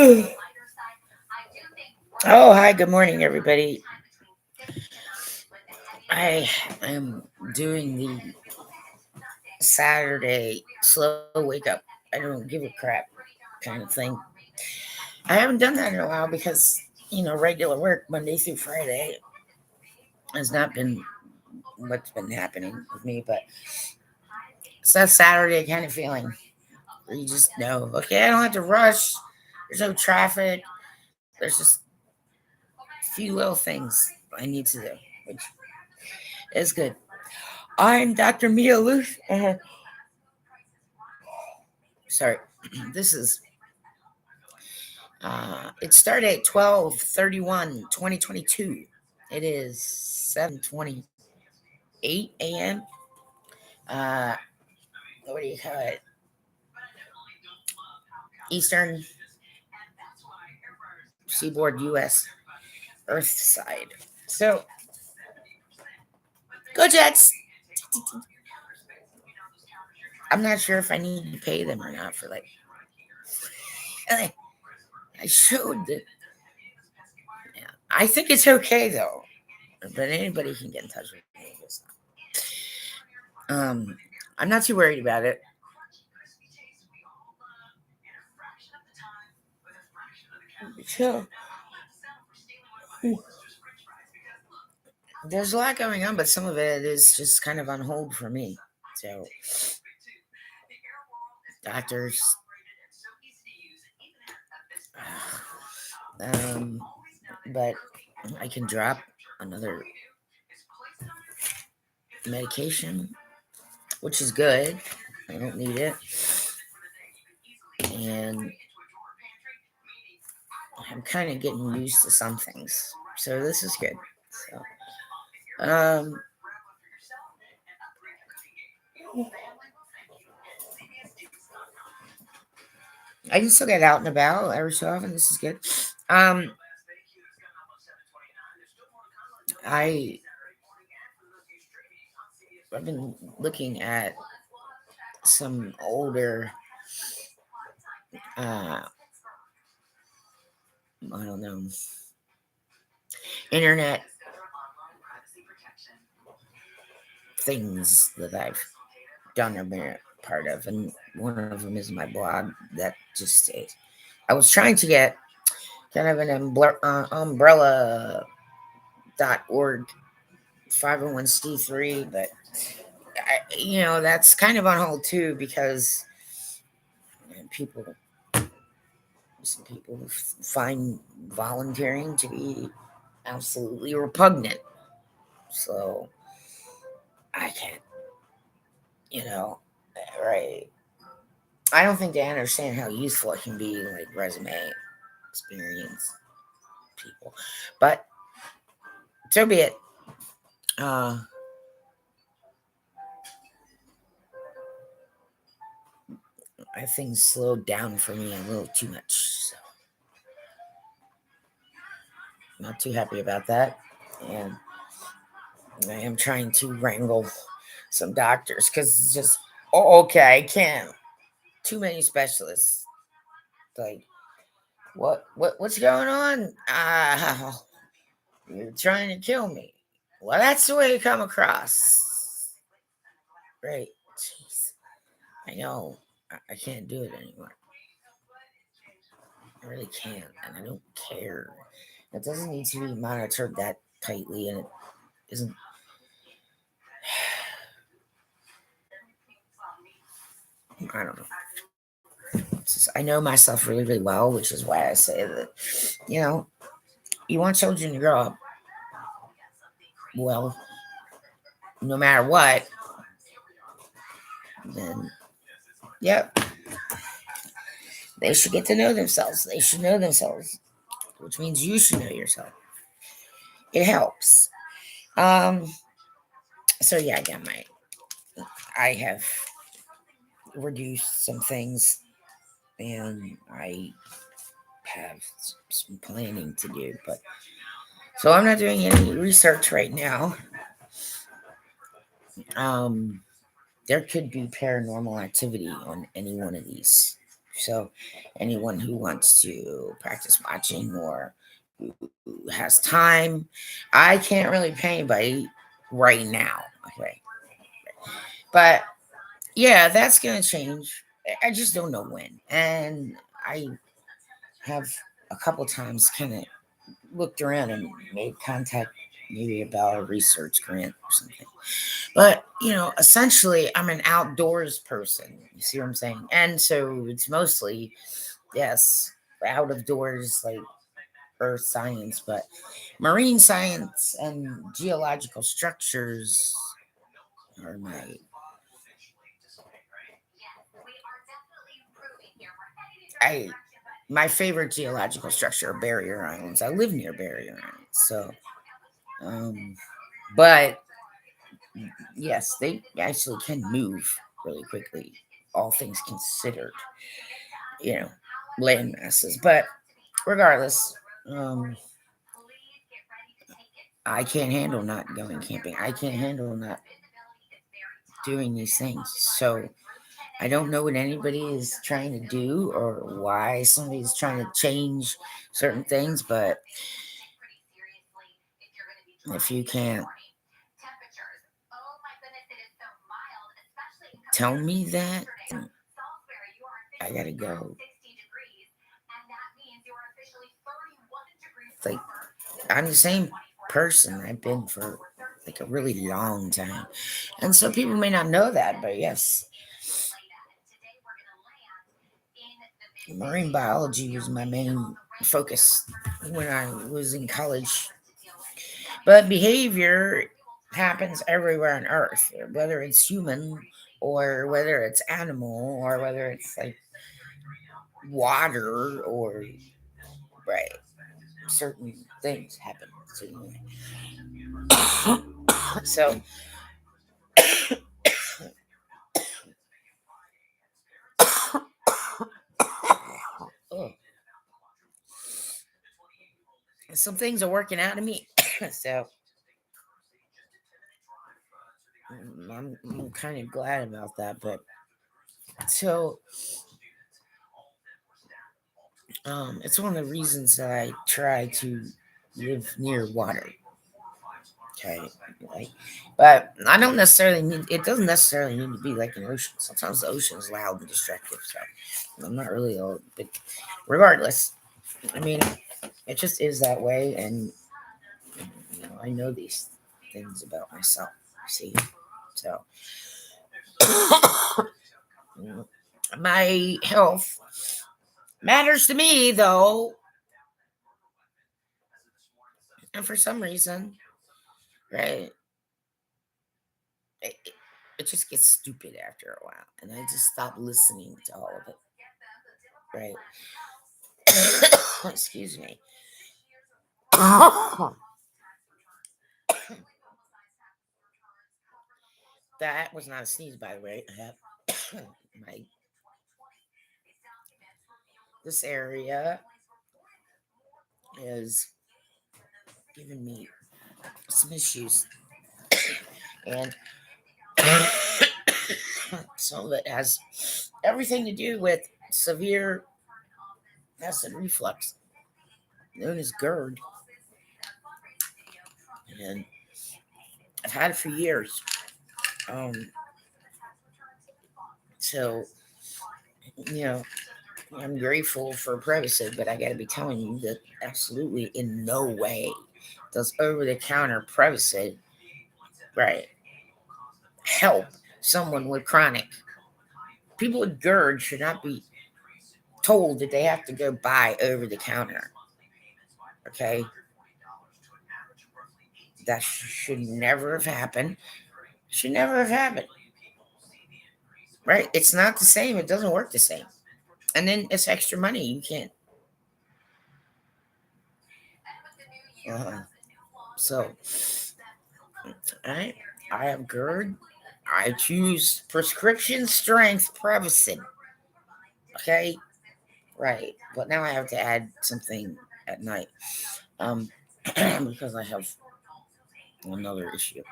Oh, hi, good morning, everybody. I am doing the Saturday slow wake up. I don't give a crap kind of thing. I haven't done that in a while because, regular work Monday through Friday has not been what's been happening with me, but it's that Saturday kind of feeling where you just know, okay, I don't have to rush. There's no traffic. There's just a few little things I need to do, which is good. I'm Dr. Mia Luth. Sorry, this is it started at 12/31/2022. It is 7:28 a.m. Uh, what do you call it? Eastern Seaboard, U.S. Earth side. So go Jets. I'm not sure if I need to pay them or not for like. I showed the. Yeah, I think it's okay though, but anybody can get in touch with me. Um, I'm not too worried about it. So there's a lot going on, but some of it is just kind of on hold for me. So doctors, um, but I can drop another medication, which is good. I don't need it, and I'm kind of getting used to some things, so this is good. So, I can still get out and about every so often. This is good. Um, I I've been looking at some older, I don't know, internet things that I've done or been a part of, and one of them is my blog that just stays. I was trying to get kind of an umbrella.org 501c3, but that's kind of on hold too because people, some people find volunteering to be absolutely repugnant. So I can't, you know, right? I don't think they understand how useful it can be, like resume experience people. But so be it. Uh, I think slowed down for me a little too much. So not too happy about that. And I am trying to wrangle some doctors because it's just, oh, okay, I can't. Too many specialists. Like, what's going on? You're trying to kill me. Well, that's the way you come across. Right. Jeez. I know. I can't do it anymore. I really can't. And I don't care. It doesn't need to be monitored that tightly, and it isn't. I don't know. I know myself really, really well, which is why I say that, you know, you want children to grow up well, no matter what, then, yep, they should get to know themselves. They should know themselves, which means you should know yourself. It helps. Um, so yeah, again, I have reduced some things, and I have some planning to do, but so I'm not doing any research right now. Um, there could be paranormal activity on any one of these. So anyone who wants to practice watching or who has time, I can't really pay anybody right now. Okay. But yeah, that's going to change. I just don't know when. And I have a couple times kind of looked around and made contact maybe about a research grant or something. But, essentially, I'm an outdoors person. You see what I'm saying? And so it's mostly, yes, out of doors, like earth science, but marine science and geological structures are I my favorite geological structure are barrier islands. I live near barrier islands, so um, but yes, they actually can move really quickly, all things considered, you know, land masses. But regardless, I can't handle not going camping. I can't handle not doing these things. So I don't know what anybody is trying to do or why somebody's trying to change certain things, but if you can't tell me that, I gotta go. It's like I'm the same person I've been for like a really long time. And so people may not know that, but yes, marine biology was my main focus when I was in college. But behavior happens everywhere on earth, whether it's human or whether it's animal or whether it's like water or right. Certain things happen. So oh, some things are working out of me. So I'm kind of glad about that. But so it's one of the reasons that I try to live near water. Okay, like, but I don't necessarily need. It doesn't necessarily need to be like an ocean. Sometimes the ocean is loud and distractive. So I'm not really old, but regardless, I mean, it just is that way, and I know these things about myself. See, so my health matters to me, though, and for some reason, right, it, it it just gets stupid after a while, and I just stop listening to all of it. Right. Excuse me. That was not a sneeze, by the way. I have my this area is giving me some issues, and some of it has everything to do with severe acid reflux, known as GERD, and I've had it for years. Um, so you know, I'm grateful for Prevacid, but I got to be telling you that absolutely in no way does over-the-counter Prevacid right help someone with chronic. People with GERD should not be told that they have to go buy over-the-counter. Okay, that should never have happened. Should never have happened. Right? It's not the same. It doesn't work the same. And then it's extra money. You can't. Uh, so, I have GERD. I choose prescription strength Prevacid. Okay, right. But now I have to add something at night, because I have another issue.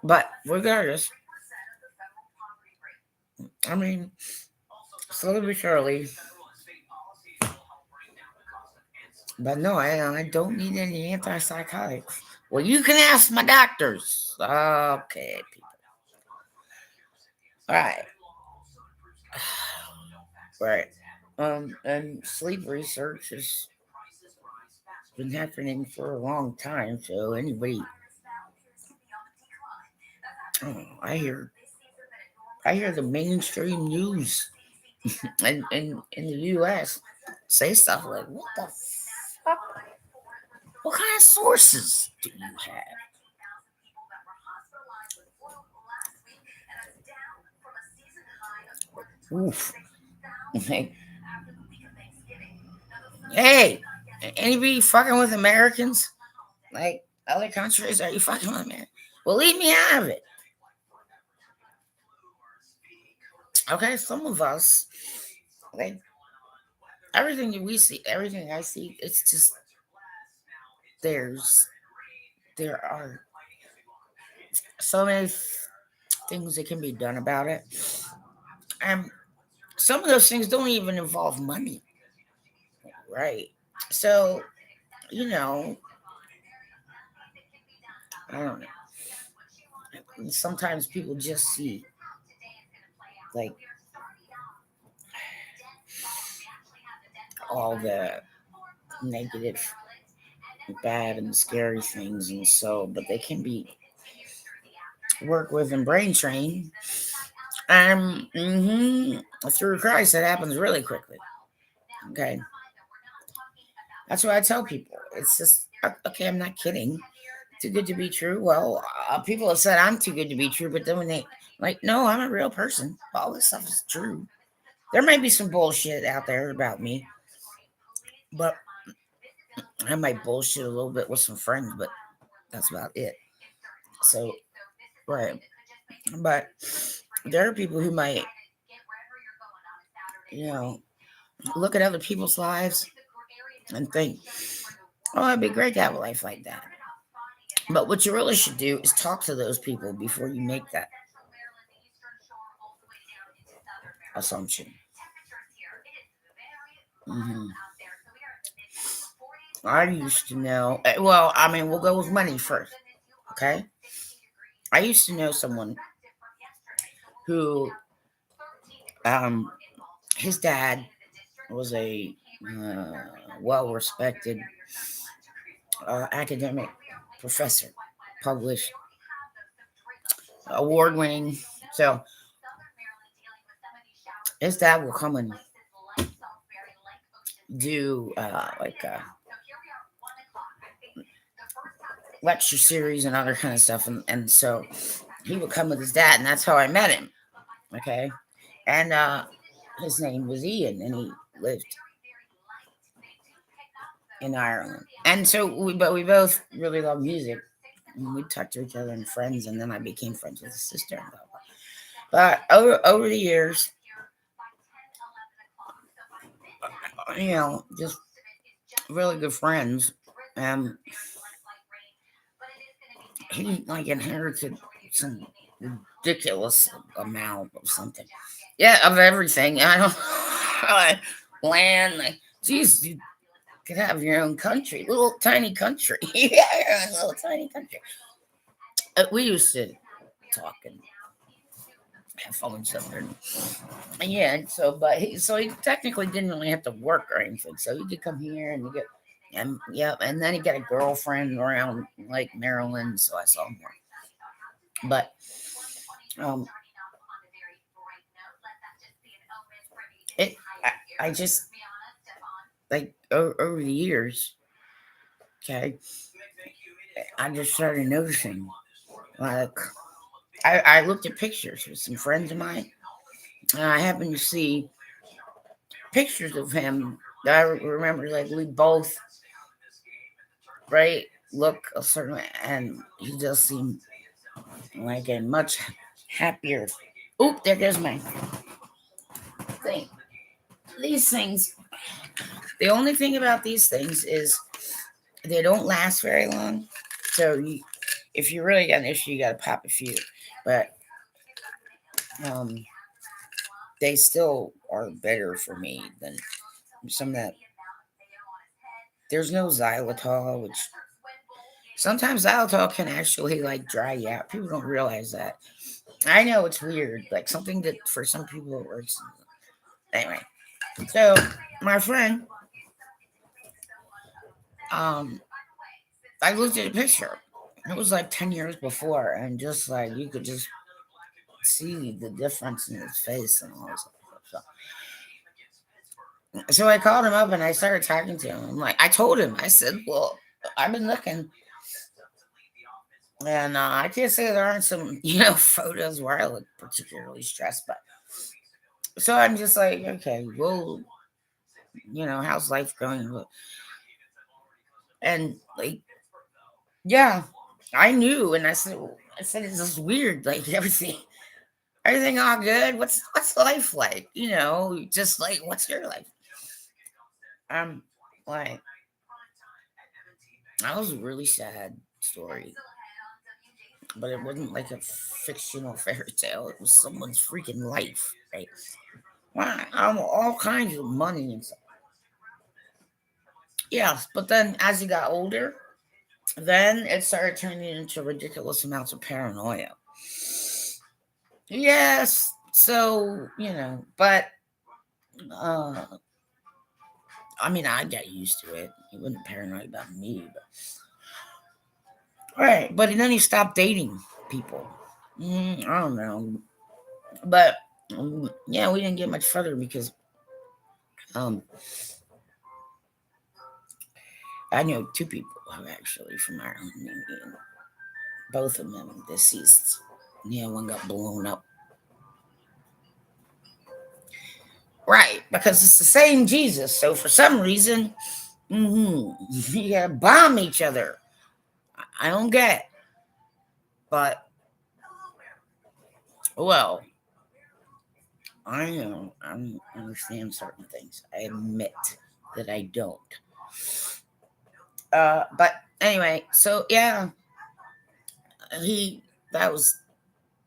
But regardless, I mean, slowly but surely. But no, I don't need any antipsychotics. Well, you can ask my doctors. Okay, people. All right. Right. And sleep research has been happening for a long time. So anybody, oh, I hear the mainstream news in the U.S. say stuff like, "What the fuck? What kind of sources do you have?" Oof. Hey, hey, anybody fucking with Americans? Like other countries, are you fucking with Americans? Well, leave me out of it. Okay, some of us, like everything that we see, everything I see, it's just there's there are so many things that can be done about it, and some of those things don't even involve money, right? So you know, I don't know. Sometimes people just see like all the negative, bad, and scary things, and so, but they can be worked with and brain trained. And through Christ, that happens really quickly. Okay, that's what I tell people. It's just okay. I'm not kidding. Too good to be true. Well, people have said I'm too good to be true, but then when they like, no, I'm a real person. All this stuff is true. There may be some bullshit out there about me, but I might bullshit a little bit with some friends, but that's about it. So, right. But there are people who might, you know, look at other people's lives and think, oh, it'd be great to have a life like that. But what you really should do is talk to those people before you make that assumption. hmm I used to know, well, I mean, we'll go with money first, okay? I used to know someone who, um, his dad was a uh, well respected academic professor, published, award winning. So his dad will come and do lecture series and other kind of stuff. And so he would come with his dad, and that's how I met him. Okay. And his name was Ian, and he lived in Ireland. And so but we both really love music. And we talked to each other and friends, and then I became friends with his sister. And blah, blah. But over the years, just really good friends. Um, he like inherited some ridiculous amount of something. Yeah, of everything. I don't land. Like, geez, you could have your own country, little tiny country. Yeah, your own little tiny country. We used to talk and have fun with each other. And yeah, and so he technically didn't really have to work or anything. So he could come here and and then he got a girlfriend around like Maryland, so I saw him more. But um, it I just like over the years, okay, I just started noticing like I looked at pictures with some friends of mine, and I happened to see pictures of him that I remember like we both right look a certain way, and he just seemed like a much happier. Oop, there goes my thing. These things, the only thing about these things is they don't last very long. So if you really got an issue, you got to pop a few. But um, they still are better for me than some that. There's no xylitol, which sometimes xylitol can actually like dry you out. People don't realize that. I know it's weird, like something that for some people it works. Anyway, so my friend, um, I looked at a picture. It was like 10 years before, and just like you could just see the difference in his face and all this stuff. So I called him up and I started talking to him. I'm like, I told him, I said, well, I've been looking, and I can't say there aren't some, photos where I look particularly stressed, but so I'm just like, okay, well, how's life going? And like, yeah, I knew, and I said, it's just weird, like everything all good. What's life like? Just like, what's your life? Um, like, that was a really sad story, but it wasn't like a fictional fairy tale. It was someone's freaking life, right? Wow, all kinds of money and stuff. Yes, but then as he got older, then it started turning into ridiculous amounts of paranoia. Yes, so but uh, I mean, I got used to it. He wasn't paranoid about me, but right. But then he stopped dating people. I don't know, but yeah, we didn't get much further because um, I know two people who actually from Ireland, and both of them deceased. Yeah, one got blown up. Right, because it's the same Jesus. So for some reason, you gotta bomb each other. I don't get it. But, well, I know I don't understand certain things. I admit that I don't. But anyway, so yeah, he that was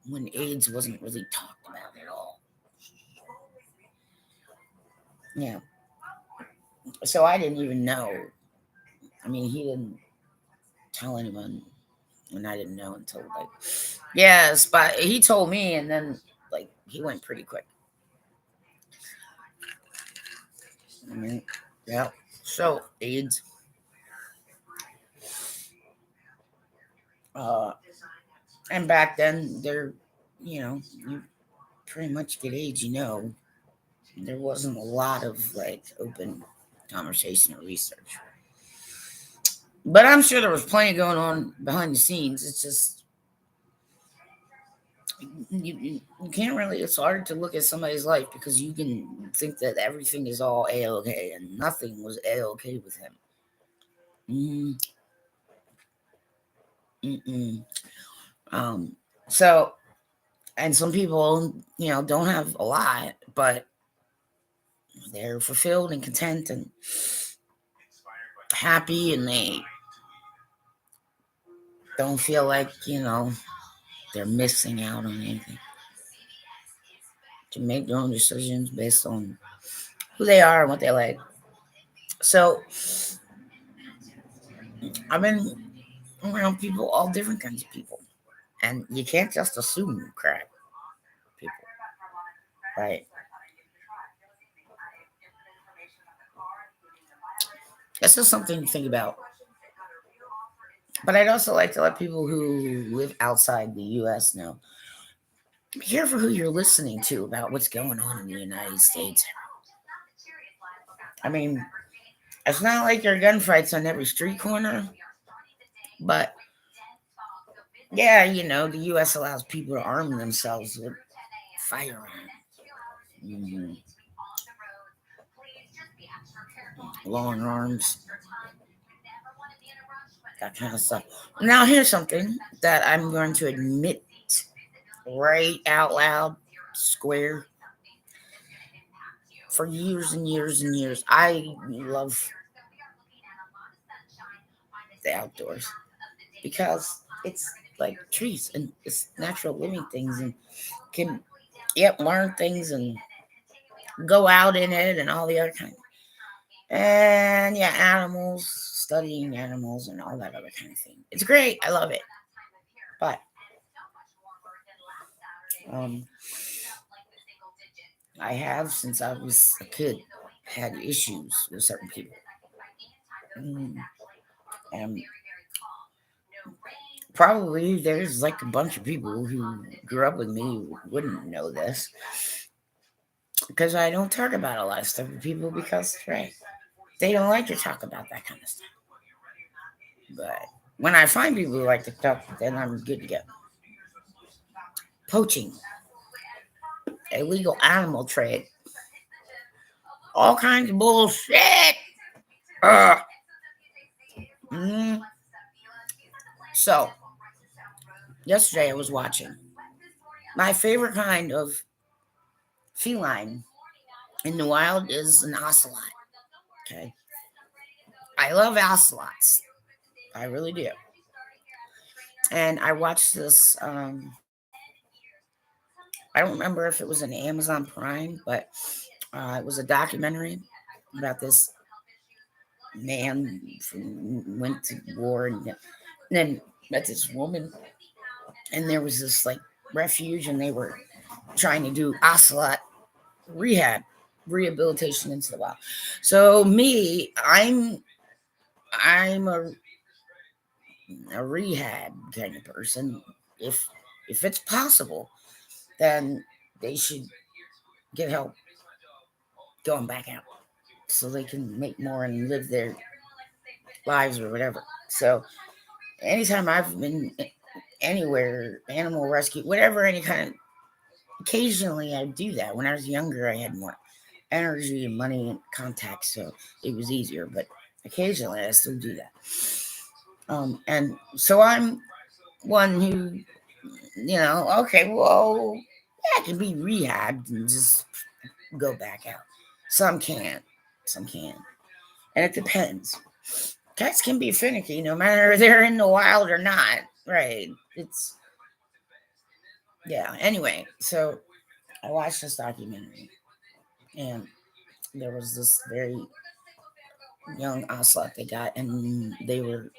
when AIDS wasn't really talked about at all. Yeah, so I didn't even know. I mean, he didn't tell anyone, and I didn't know until like, yes, but he told me, and then like he went pretty quick. I mean, yeah. So AIDS, uh, and back then you pretty much get AIDS. There wasn't a lot of like open conversation or research, but I'm sure there was plenty going on behind the scenes. It's just you can't really. It's hard to look at somebody's life because you can think that everything is all a okay, and nothing was a okay with him. Mm, mm-mm. Um, so, and some people, don't have a lot, but they're fulfilled and content and happy, and they don't feel like, they're missing out on anything. To make their own decisions based on who they are and what they like. So, I've been around people, all different kinds of people. And you can't just assume crap, people, right? This is something to think about. But I'd also like to let people who live outside the US know, be careful who you're listening to about what's going on in the United States. I mean, it's not like there are gunfights on every street corner, but yeah, the US allows people to arm themselves with firearms, mhm, long arms, that kind of stuff. Now, here's something that I'm going to admit right out loud, square. For years and years and years, I love the outdoors because it's like trees and it's natural living things and can, yep, learn things and go out in it and all the other kind. And yeah, animals, studying animals and all that other kind of thing. It's great. I love it. But um, I have, since I was a kid, had issues with certain people. Mm, and probably there's like a bunch of people who grew up with me who wouldn't know this, because I don't talk about a lot of stuff with people because, right, they don't like to talk about that kind of stuff. But when I find people who like to talk, then I'm good to go. Poaching, illegal animal trade, all kinds of bullshit. Ugh. Mm. So, yesterday I was watching. My favorite kind of feline in the wild is an ocelot. Okay. I love ocelots. I really do. And I watched this. I don't remember if it was an Amazon Prime, but it was a documentary about this man went to war and then met this woman, and there was this like refuge, and they were trying to do ocelot rehabilitation into the wild. So me, I'm a rehab kind of person. If if it's possible, then they should get help going back out so they can make more and live their lives or whatever. So anytime I've been anywhere, animal rescue, whatever, any kind of, occasionally I do that. When I was younger, I had more energy and money and contacts, so it was easier. But occasionally, I still do that. And so I'm one who, okay, well, yeah, I can be rehabbed and just go back out. Some can't, some can, and it depends. Cats can be finicky, no matter if they're in the wild or not. Right? It's yeah. Anyway, so I watched this documentary, and there was this very young ocelot they got, and they were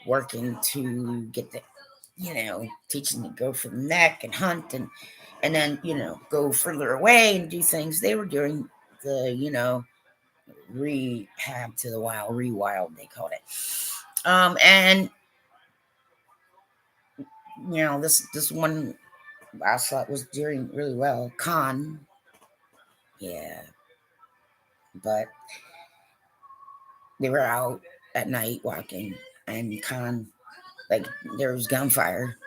working to get the, teaching to go for the neck and hunt, and then go further away and do things. They were doing the rehab to the wild, rewild they called it. And this one ocelot was doing really well. Con, yeah, but they were out at night walking, and Con, like, there was gunfire,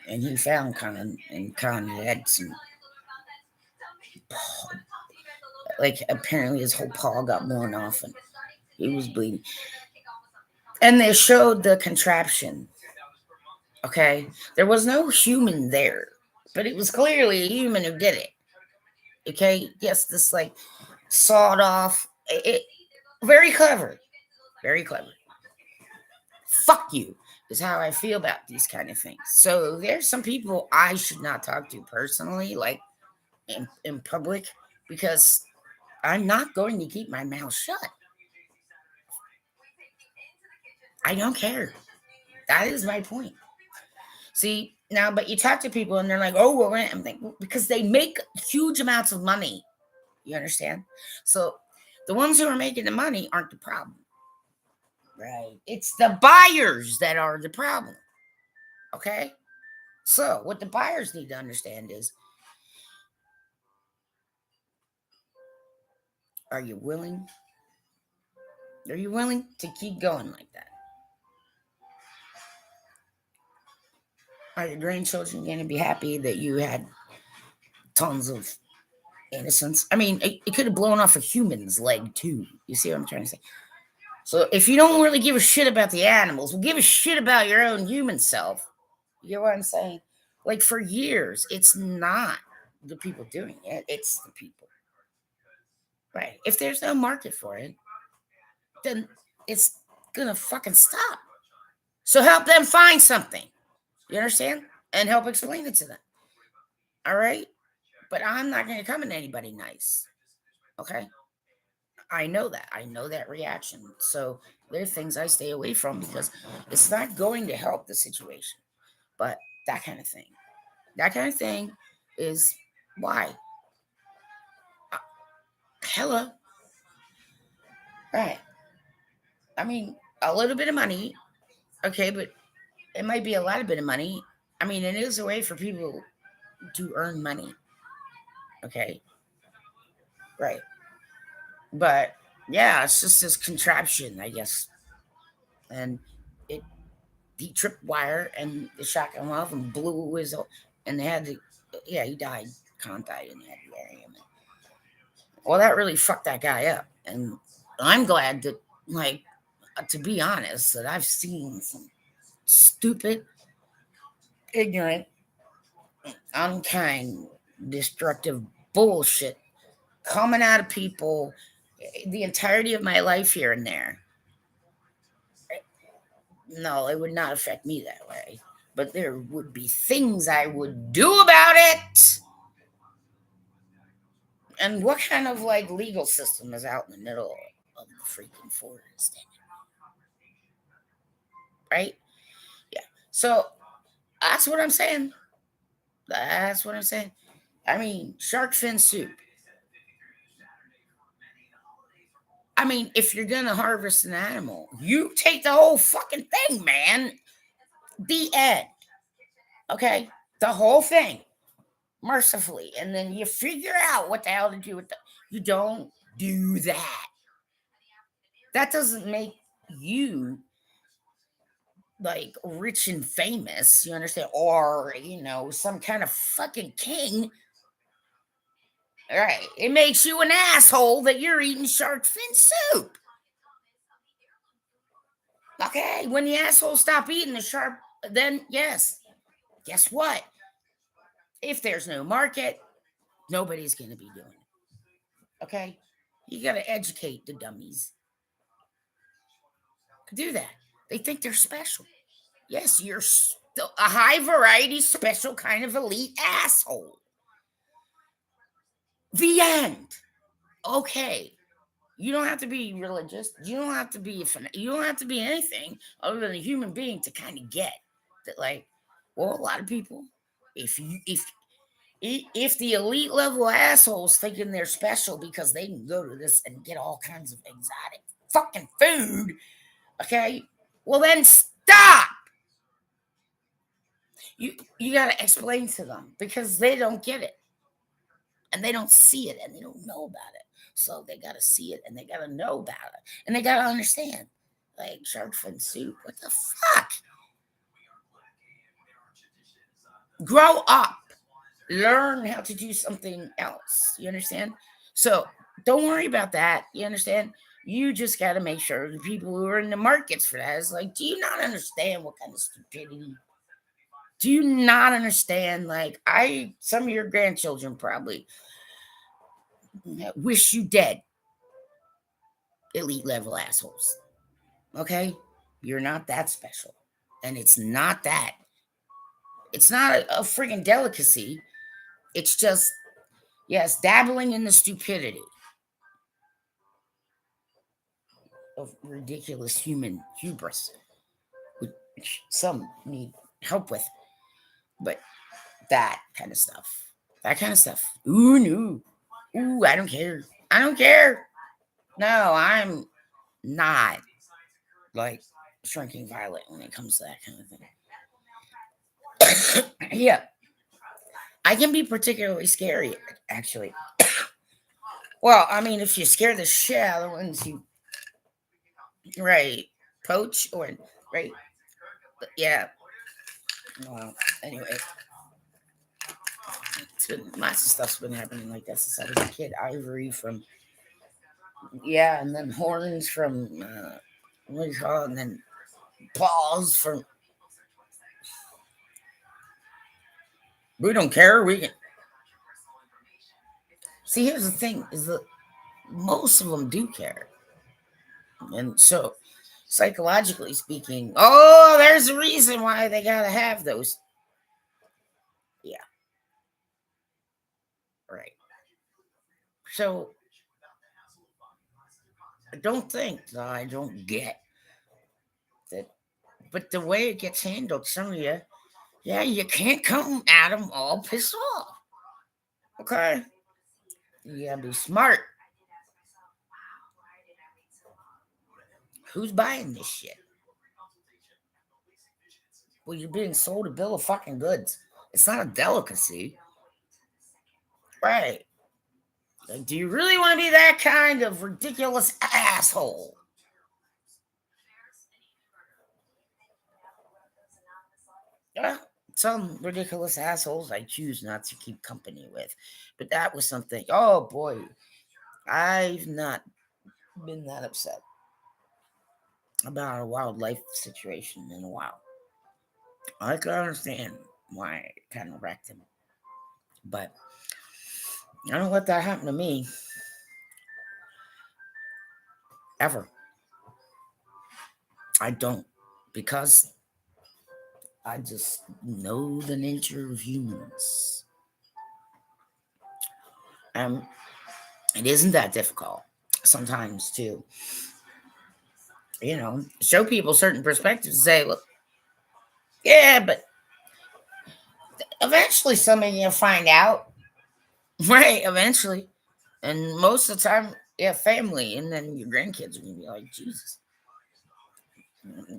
and he found Con, and Con had some, like, apparently his whole paw got blown off, and he was bleeding. And they showed the contraption. Okay, there was no human there, but it was clearly a human who did it. Okay, yes, this like sawed off. Very clever, very clever. Fuck you is how I feel about these kind of things. So there's some people I should not talk to personally, like in public, because I'm not going to keep my mouth shut. I don't care. That is my point. See, now, but you talk to people and they're like, oh, well, I'm like, because they make huge amounts of money. You understand? So the ones who are making the money aren't the problem. Right. It's the buyers that are the problem. Okay. So what the buyers need to understand is, are you willing? Are you willing to keep going like that? Are your grandchildren going to be happy that you had tons of innocence? I mean, it could have blown off a human's leg too. You see what I'm trying to say? So if you don't really give a shit about the animals, well, give a shit about your own human self. You know what I'm saying? Like, for years, it's not the people doing it, it's the people. Right. If there's no market for it, then it's gonna fucking stop. So help them find something. You understand? And help explain it to them. All right? But I'm not gonna come at anybody nice. Okay. I know that. I know that reaction. So there are things I stay away from because it's not going to help the situation. But that kind of thing. That kind of thing is why. Uh, Hello. Right. I mean, a little bit of money. Okay, but it might be a lot of bit of money. I mean, it is a way for people to earn money. Okay. Right. But yeah, it's just this contraption, I guess. And it he tripped wire and the shotgun went off and blew his and they had to yeah, he died. Khan died and they had to bury him. Well, that really fucked that guy up. And I'm glad that like to be honest, that I've seen some stupid, ignorant, unkind, destructive bullshit coming out of people the entirety of my life here and there. No, it would not affect me that way. But there would be things I would do about it. And what kind of like legal system is out in the middle of the freaking forest? Right? Yeah. So that's what I'm saying. That's what I'm saying. I mean, shark fin soup. I mean, if you're gonna harvest an animal, you take the whole fucking thing, man. The end. Okay? The whole thing. Mercifully. And then you figure out what the hell to do with the you don't do that. That doesn't make you like rich and famous, you understand? Or, some kind of fucking king. Right. It makes you an asshole that you're eating shark fin soup. Okay. When the assholes stop eating the shark, then yes. Guess what? If there's no market, nobody's going to be doing it. Okay. You got to educate the dummies to do that. They think they're special. Yes, you're a high variety, special kind of elite asshole. The end. Okay. You don't have to be religious. You don't have to be you don't have to be anything other than a human being to kind of get that. Like, well, a lot of people, if you if the elite level assholes thinking they're special because they can go to this and get all kinds of exotic fucking food, okay, well then stop. You got to explain to them because they don't get it and they don't see it and they don't know about it. So they got to see it and they got to know about it and they got to understand. Like shark fin soup, what the fuck? Grow up, learn how to do something else. You understand? So don't worry about that. You understand? You just got to make sure the people who are in the markets for that is like, do you not understand what kind of stupidity? Do you not understand? Like, some of your grandchildren probably wish you dead, elite level assholes. Okay? You're not that special. And it's not that. It's not a freaking delicacy. It's just, yes, dabbling in the stupidity of ridiculous human hubris, which some need help with. But that kind of stuff. That kind of stuff. Ooh, no. Ooh, I don't care. I don't care. No, I'm not like shrinking violet when it comes to that kind of thing. Yeah. I can be particularly scary, actually. Well, I mean, if you scare the shit out of the ones you, right, poach or, right, but yeah. Well, anyway, lots of stuff's been happening like that since I was a kid. Ivory from, yeah, and then horns from, what do you call it, and then paws from, we don't care, we can. See, here's the thing, is that most of them do care. And so, psychologically speaking, oh, there's a reason why they gotta have those. Yeah, right. So I don't think that I don't get that, but the way it gets handled, some of you, yeah, you can't come at them all pissed off. Okay, you gotta be smart. Who's buying this shit? Well, you're being sold a bill of fucking goods. It's not a delicacy, right? Like, do you really want to be that kind of ridiculous asshole? Yeah, some ridiculous assholes I choose not to keep company with. But that was something. Oh boy, I've not been that upset about a wildlife situation in a while. I can understand why it kind of wrecked him, but I don't let that happen to me ever. I don't, because I just know the nature of humans. Um, it isn't that difficult sometimes to, show people certain perspectives. Say, look, yeah, but eventually somebody will find out, right? Eventually, and most of the time, yeah, family, and then your grandkids are gonna be like, Jesus,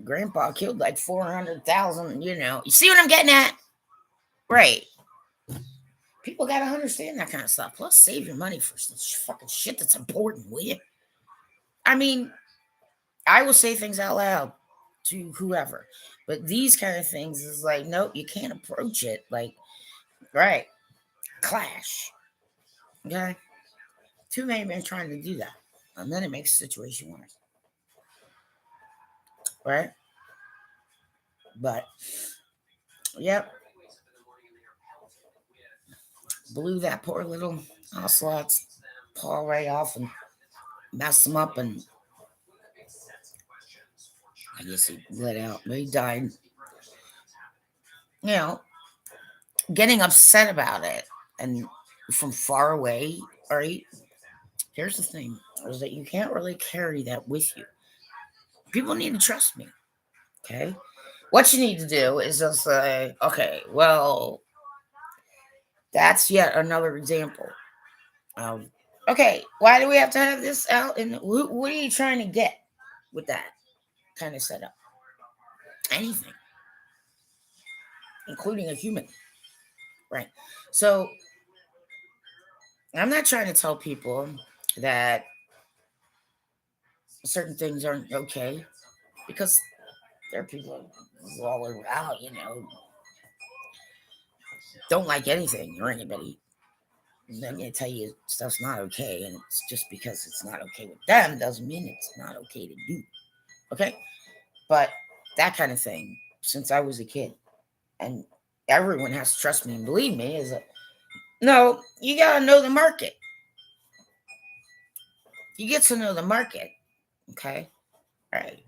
Grandpa killed like 400,000. You see what I'm getting at, right? People gotta understand that kind of stuff. Plus, save your money for such fucking shit that's important, will you? I mean, I will say things out loud to whoever, but these kind of things is like, nope, you can't approach it like, right? Clash, okay? Too many men trying to do that, and then it makes the situation worse, right? But yep, blew that poor little ocelot's paw right off and messed him up, and I guess he let out. But he died. You know, getting upset about it and from far away. All right. Here's the thing: is that you can't really carry that with you. People need to trust me. Okay. What you need to do is just say, okay, well, that's yet another example. Okay, why do we have to have this out? And what are you trying to get with that kind of setup? Anything, including a human, right? So I'm not trying to tell people that certain things aren't okay, because there are people all around, don't like anything or anybody. And then they tell you stuff's not okay, and it's just because it's not okay with them doesn't mean it's not okay to do. Okay, but that kind of thing, since I was a kid, and everyone has to trust me and believe me, is that no, you gotta know the market. You get to know the market, okay? All right.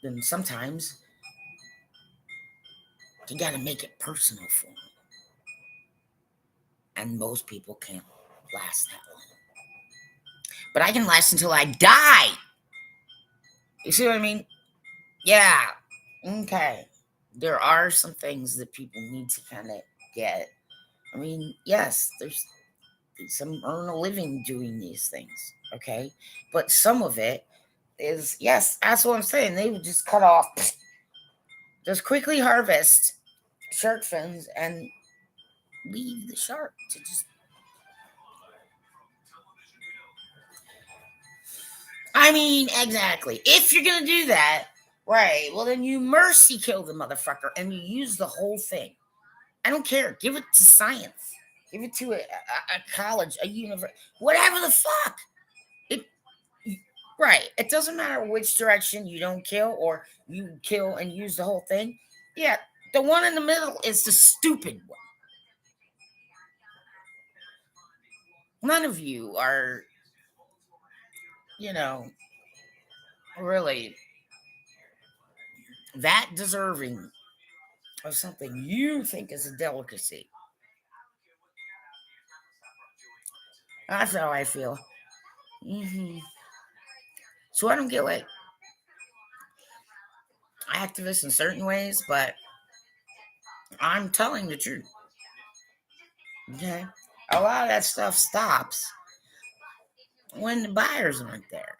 Then sometimes you gotta make it personal for them, and most people can't last that long. But I can last until I die. You see what I mean? Yeah. Okay. There are some things that people need to kind of get. I mean, yes, there's some earn a living doing these things, okay? But some of it is, yes, that's what I'm saying. They would just cut off, just quickly harvest shark fins and leave the shark to just. I mean, exactly. If you're gonna do that, right? Well, then you mercy kill the motherfucker and you use the whole thing. I don't care. Give it to science. Give it to a college, a university, whatever the fuck. It right. It doesn't matter which direction you don't kill or you kill and use the whole thing. Yeah, the one in the middle is the stupid one. None of you are, you know, really that deserving of something you think is a delicacy. That's how I feel. Mm-hmm. So I don't get like activists in certain ways, but I'm telling the truth. Okay. A lot of that stuff stops when the buyers aren't there.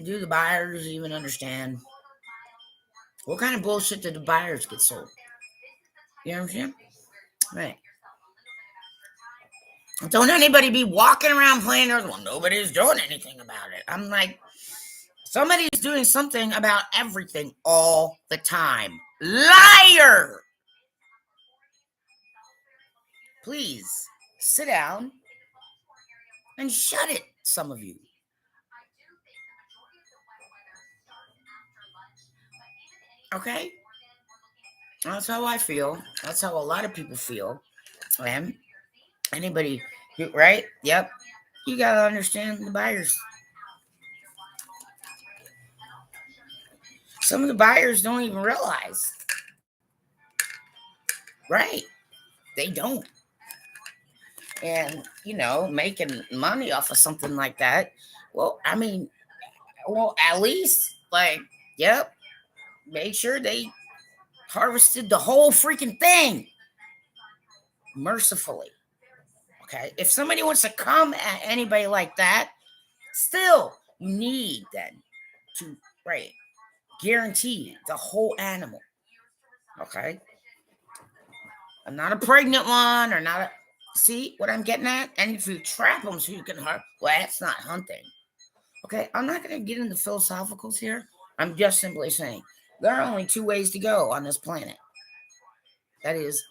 Do the buyers even understand what kind of bullshit did the buyers get sold? You know what I'm saying? Right. Don't anybody be walking around playing there. Well, nobody's doing anything about it. I'm like, somebody's doing something about everything all the time. Liar! Please sit down and shut it, some of you. Okay? That's how I feel. That's how a lot of people feel. And anybody, right? Yep. You got to understand the buyers. Some of the buyers don't even realize. Right. They don't. And, making money off of something like that. Well, I mean, at least, like, yep, make sure they harvested the whole freaking thing mercifully. Okay. If somebody wants to come at anybody like that, still, you need then to, right, guarantee the whole animal. Okay. I'm not a pregnant one or not a. See what I'm getting at? And if you trap them so you can hunt, well, that's not hunting. Okay. I'm not going to get into philosophicals here. I'm just simply saying there are only two ways to go on this planet. That is,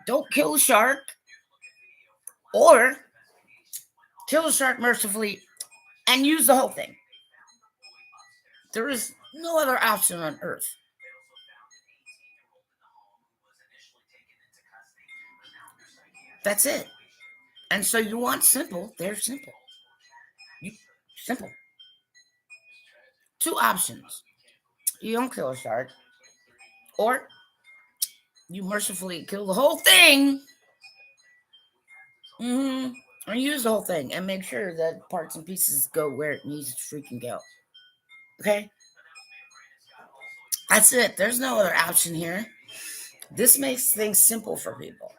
don't kill a shark or kill a shark mercifully and use the whole thing. There is no other option on earth. That's it. And so you want simple, they're simple. Simple. Two options. You don't kill a shark, or you mercifully kill the whole thing. And use the whole thing and make sure that parts and pieces go where it needs to freaking go. Okay? That's it. There's no other option here. This makes things simple for people.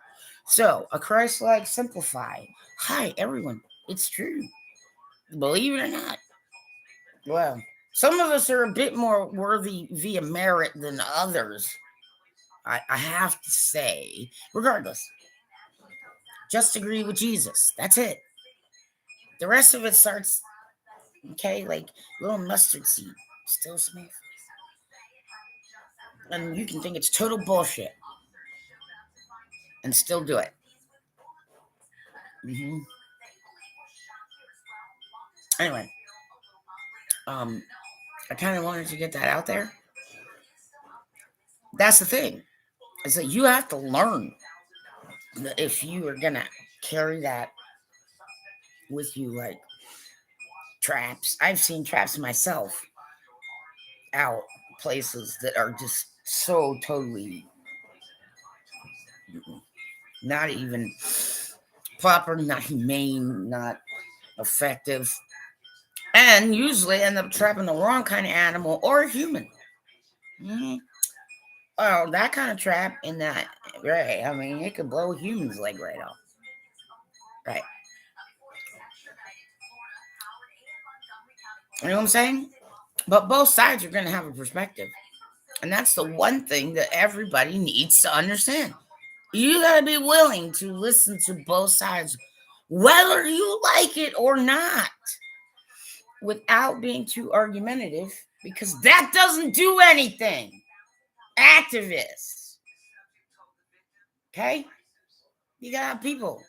So, a Christ-like simplify. Hi, everyone. It's true. Believe it or not. Well, some of us are a bit more worthy via merit than others. I have to say, regardless, just agree with Jesus. That's it. The rest of it starts, okay, like little mustard seed, still small. And you can think it's total bullshit and still do it. Mm-hmm. Anyway, I kind of wanted to get that out there. That's the thing, is that you have to learn that if you are gonna carry that with you, like traps. I've seen traps myself out places that are just so totally not even proper, not humane, not effective, and usually end up trapping the wrong kind of animal or human. Mm-hmm. Oh, that kind of trap in that, right? I mean, it could blow a human's leg right off. Right. You know what I'm saying? But both sides are going to have a perspective. And that's the one thing that everybody needs to understand. You got to be willing to listen to both sides, whether you like it or not, without being too argumentative, because that doesn't do anything. Activists. Okay? You got people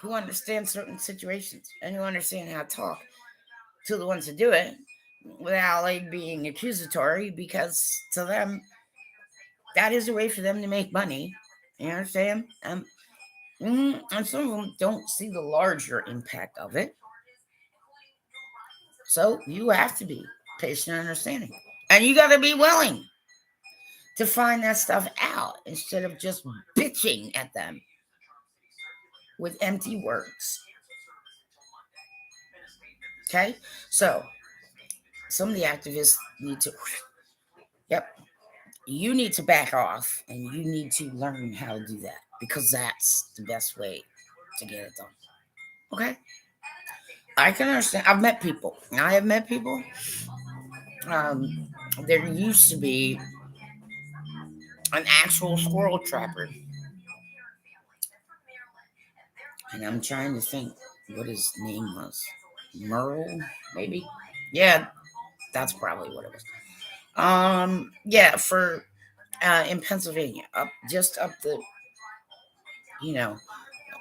who understand certain situations and who understand how to talk to the ones that do it without like being accusatory, because to them, that is a way for them to make money. You understand? And some of them don't see the larger impact of it. So you have to be patient and understanding. And you got to be willing to find that stuff out instead of just bitching at them. with empty words. Okay? So, some of the activists need to, yep, you need to back off and you need to learn how to do that because that's the best way to get it done. Okay? I can understand. I've met people. I have met people. Um, there used to be an actual squirrel trapper. And I'm trying to think what his name was. Merle, maybe? Yeah, that's probably what it was. Yeah, for in Pennsylvania, up just up the, you know,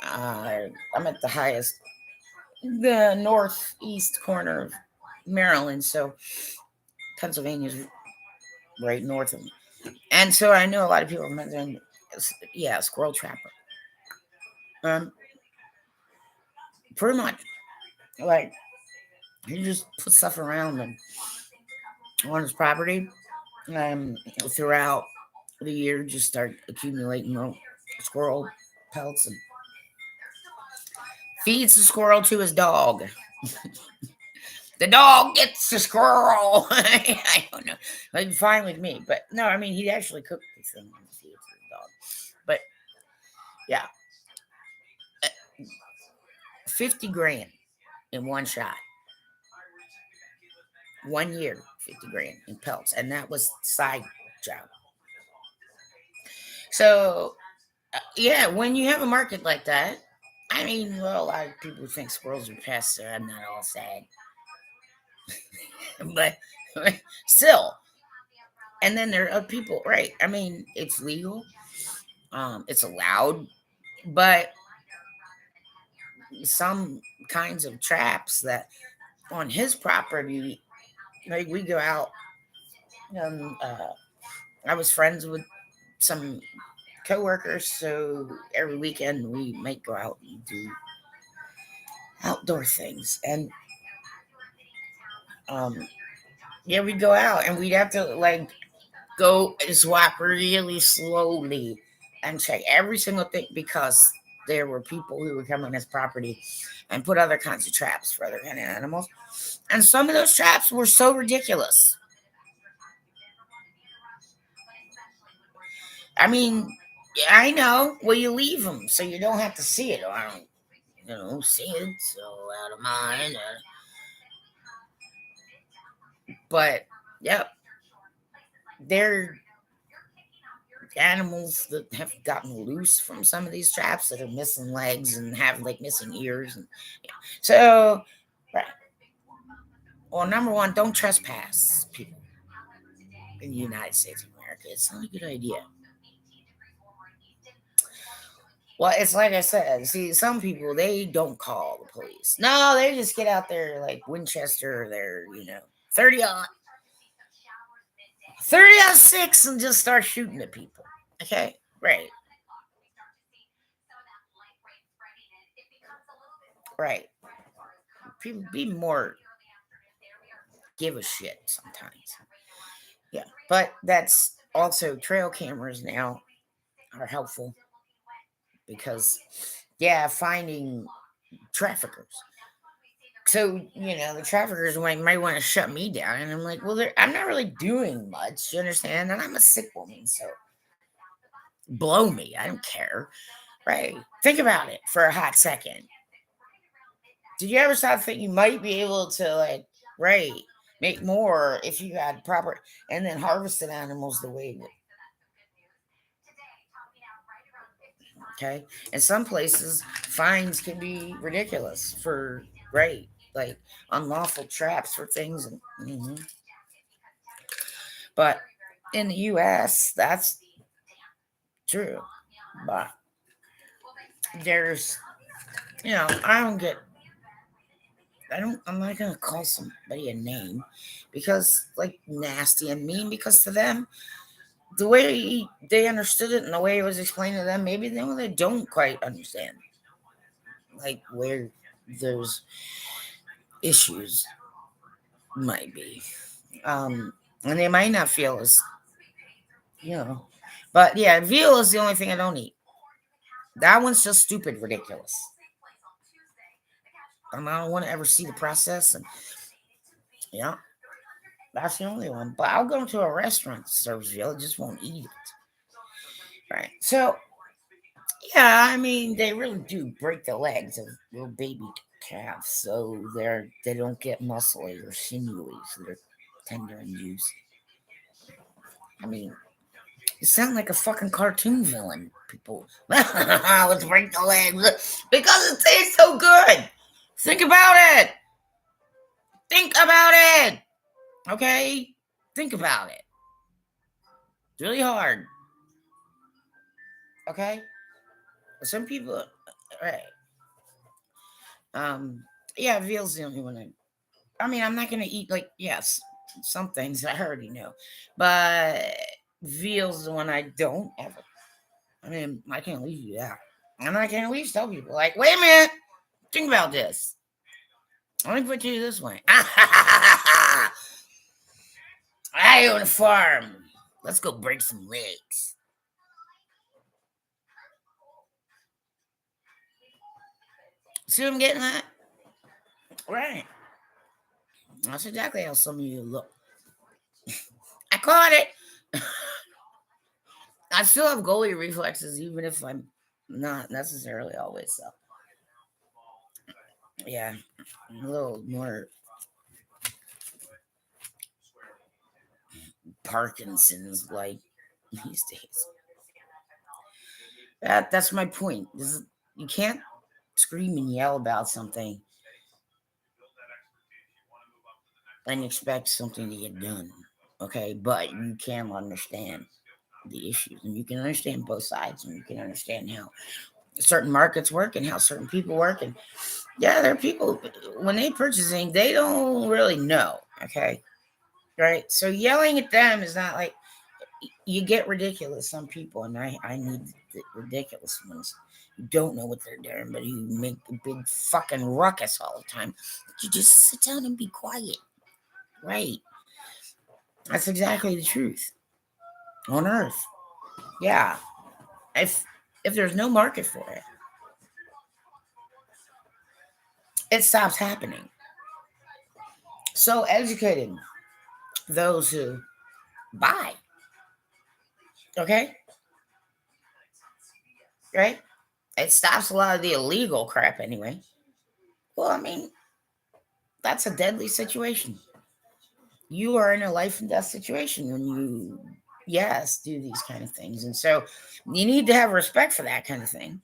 I'm at the highest, the northeast corner of Maryland, so Pennsylvania's right north of me, and so I know a lot of people mentioning, yeah, squirrel trapper. Um, Pretty much, like he just put stuff around and on his property, throughout the year, just start accumulating little squirrel pelts and feeds the squirrel to his dog. The dog gets the squirrel. I don't know. Like, fine with me. But no, I mean, he actually cooked this thing and feed it to the dog. But yeah, 50 grand in one shot. 1 year, 50 grand in pelts. And that was side job. So, yeah, when you have a market like that, I mean, well, a lot of people think squirrels are pests, so I'm not all sad. But still, and then there are people, right? I mean, it's legal, it's allowed, but some kinds of traps that on his property, like we go out, and I was friends with some coworkers, so every weekend we might go out and do outdoor things, and um, yeah, we'd go out and we'd have to like go and swap really slowly and check every single thing because there were people who would come on his property and put other kinds of traps for other kind of animals. And some of those traps were so ridiculous. I mean, yeah, I know. Well, you leave them so you don't have to see it. I don't, see it, so out of mind. But, yep, they're animals that have gotten loose from some of these traps that are missing legs and have like missing ears. And yeah. So, right. Well, number one, don't trespass people in the United States of America. It's not a good idea. Well, it's like I said. See, some people they don't call the police. No, they just get out there like Winchester, or their 30-06 and just start shooting at people. Okay, right, right. People be more give a shit sometimes. Yeah, but that's also trail cameras now are helpful because, yeah, finding traffickers. So, the traffickers might want to shut me down. And I'm like, well, I'm not really doing much. You understand? And I'm a sick woman. So blow me. I don't care. Right. Think about it for a hot second. Did you ever stop thinking you might be able to, like, right, make more if you had proper and then harvested animals the way that, okay? In some places, fines can be ridiculous for, right, like unlawful traps for things. And, but in the U.S., that's true. But there's, I'm not going to call somebody a name because, like, nasty and mean, because to them, the way they understood it and the way it was explained to them, maybe they don't quite understand, like, where those issues might be. And they might not feel as, you know, but yeah, veal is the only thing I don't eat. That one's just stupid, ridiculous. And I don't want to ever see the process. And yeah, that's the only one. But I'll go to a restaurant that serves veal. I just won't eat it. Right. So yeah, I mean, they really do break the legs of little baby calves, so they don't get muscly or sinewy, so they're tender and juicy. I mean, you sound like a fucking cartoon villain, people. Let's break the legs because it tastes so good. Think about it. Think about it. Okay, think about it. It's really hard. Okay, some people, right? Yeah, veal's the only one I mean, I'm not gonna eat like yes, some things I already know, but veal's the one I don't ever. I mean, I can't leave you that, and I can't at least tell people like, wait a minute, think about this. Let me put you this way. I own a farm. Let's go break some legs. See what I'm getting at? Right. That's exactly how some of you look. I caught it. I still have goalie reflexes, even if I'm not necessarily always so. Yeah, a little more Parkinson's like these days. That's my point. You can't scream and yell about something and expect something to get done. Okay, but you can understand the issues and you can understand both sides and you can understand how certain markets work and how certain people work. And yeah, there are people when they purchasing, they don't really know. Okay. Right. So yelling at them is not like you get ridiculous. Some people, and I need the ridiculous ones who don't know what they're doing, but who make a big fucking ruckus all the time. You just sit down and be quiet. Right. That's exactly the truth on earth. Yeah. If there's no market for it, it stops happening. So educating those who buy, okay, right? It stops a lot of the illegal crap anyway. Well, I mean, that's a deadly situation. You are in a life and death situation when you, yes, do these kind of things. And so you need to have respect for that kind of thing.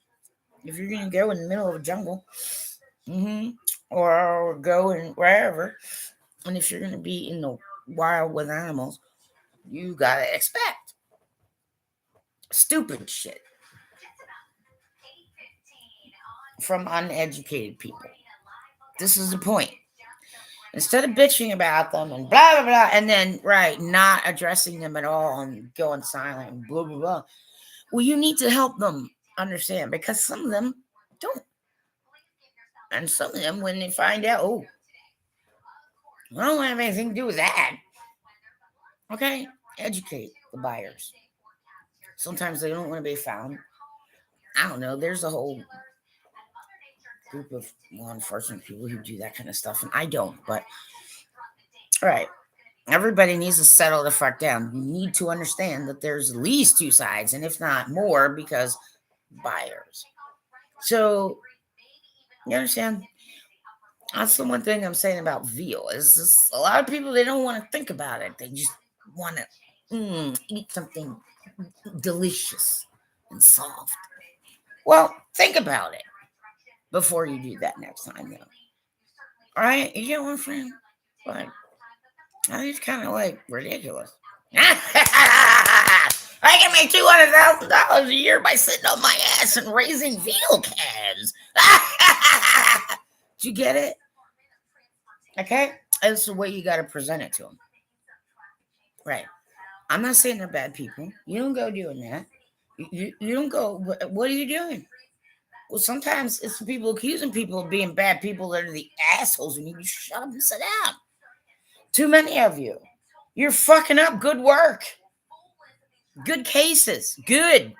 If you're going to go in the middle of a jungle, mm-hmm, or go in wherever, and if you're going to be in the wild with animals, you got to expect stupid shit from uneducated people. This is the point. Instead of bitching about them and blah blah blah, and then right, not addressing them at all and going silent and blah blah blah. Well, you need to help them understand because some of them don't, and some of them when they find out, oh, I don't have anything to do with that. Okay, educate the buyers. Sometimes they don't want to be found. I don't know. There's a whole group of law enforcement people who do that kind of stuff, and I don't. But all right, everybody needs to settle the fuck down. You need to understand that there's at least two sides, and if not more, because buyers. So you understand? That's the one thing I'm saying about veal is this, a lot of people they don't want to think about it. They just want to eat something delicious and soft. Well, think about it before you do that next time, though. All right, you get one friend, but I think it's kind of like ridiculous. I can make $200,000 a year by sitting on my ass and raising veal calves. Did you get it? Okay, that's the way you got to present it to them. Right. I'm not saying they're bad people. You don't go doing that. You don't go. What are you doing? Well, sometimes it's the people accusing people of being bad people that are the assholes, and you just shut up and sit down. Too many of you. You're fucking up good work. Good cases. Good.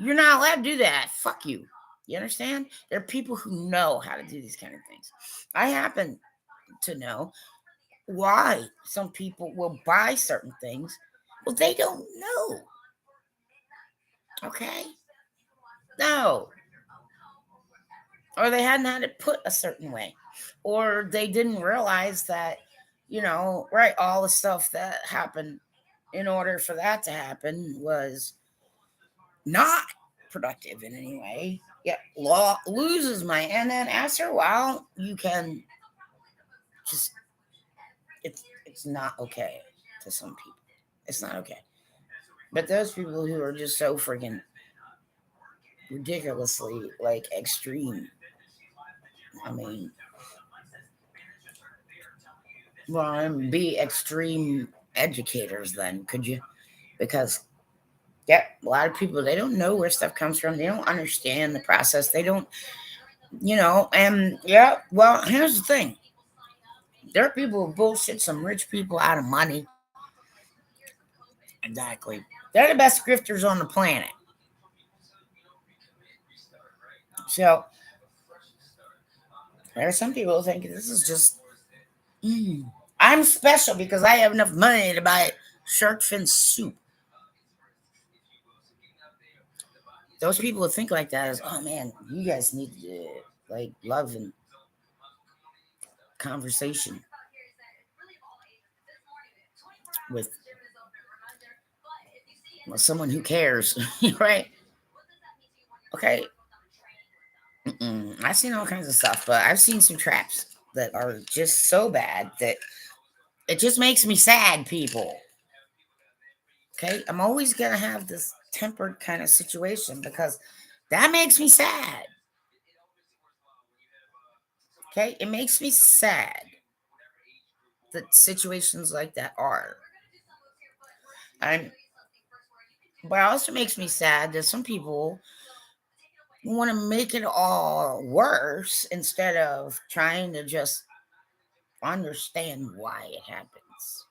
You're not allowed to do that. Fuck you. You understand? There are people who know how to do these kind of things. I happen to know why some people will buy certain things. Well, they don't know. Okay? No. Or they hadn't had it put a certain way. Or they didn't realize that, right, all the stuff that happened in order for that to happen was not productive in any way. Yeah, law loses my, and then after a while, you can just it's not okay to some people. It's not okay. But those people who are just so freaking ridiculously like extreme. I mean, well, be extreme educators then, could you? Because yeah, a lot of people they don't know where stuff comes from. They don't understand the process. They don't, and yeah, well, here's the thing. There are people who bullshit some rich people out of money. Exactly. They're the best grifters on the planet. So there are some people who think this is just I'm special because I have enough money to buy shark fin soup. Those people who think like that is, oh man, you guys need to like love and conversation with someone who cares, right? Okay. I've seen all kinds of stuff, but I've seen some traps that are just so bad that it just makes me sad, people. Okay. I'm always going to have this tempered kind of situation because that makes me sad. Okay. It makes me sad that situations like that are. And but it also makes me sad that some people want to make it all worse instead of trying to just understand why it happens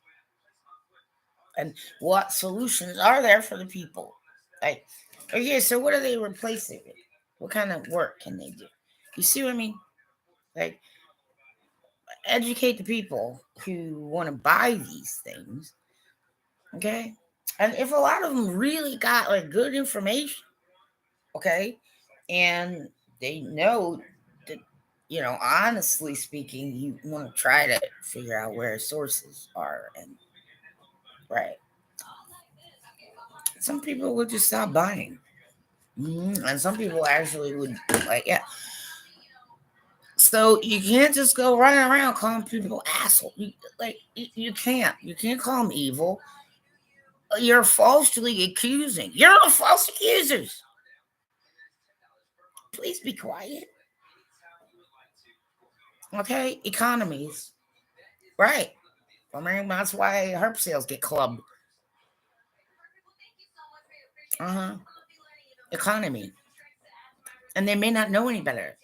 and what solutions are there for the people. Like, okay, so what are they replacing it with? What kind of work can they do? You see what I mean? Like, educate the people who want to buy these things. Okay. And if a lot of them really got like good information, okay, and they know that, honestly speaking, you want to try to figure out where sources are, and right, some people would just stop buying. And some people actually would like, yeah. So you can't just go running around calling people assholes. You can't. You can't call them evil. You're falsely accusing. You're the false accusers. Please be quiet. Okay, economies. Right. I mean, that's why herb sales get clubbed. Uh-huh. Economy. And they may not know any better.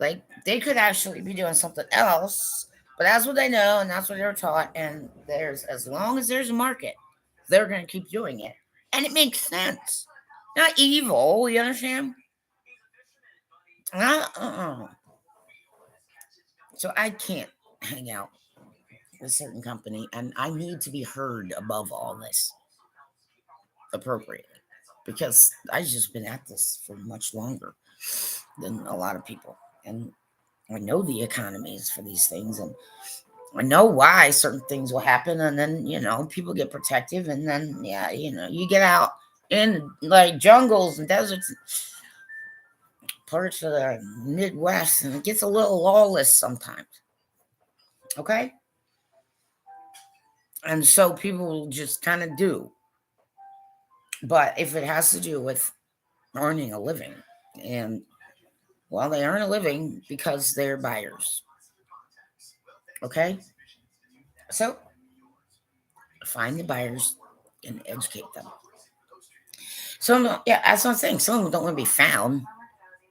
Like, they could actually be doing something else, but that's what they know and that's what they were taught. And as long as there's a market, they're going to keep doing it. And it makes sense. Not evil, you understand? Uh-uh. So I can't hang out with a certain company, and I need to be heard above all this appropriately because I've just been at this for much longer than a lot of people. And I know the economies for these things, and I know why certain things will happen. And then, people get protective, and then, yeah, you get out in like jungles and deserts, parts of the Midwest, and it gets a little lawless sometimes. Okay. And so people just kind of do. But if it has to do with earning a living, and well, they earn a living because they're buyers. Okay. So find the buyers and educate them. Some, yeah, that's what I'm saying. Some of them don't want to be found,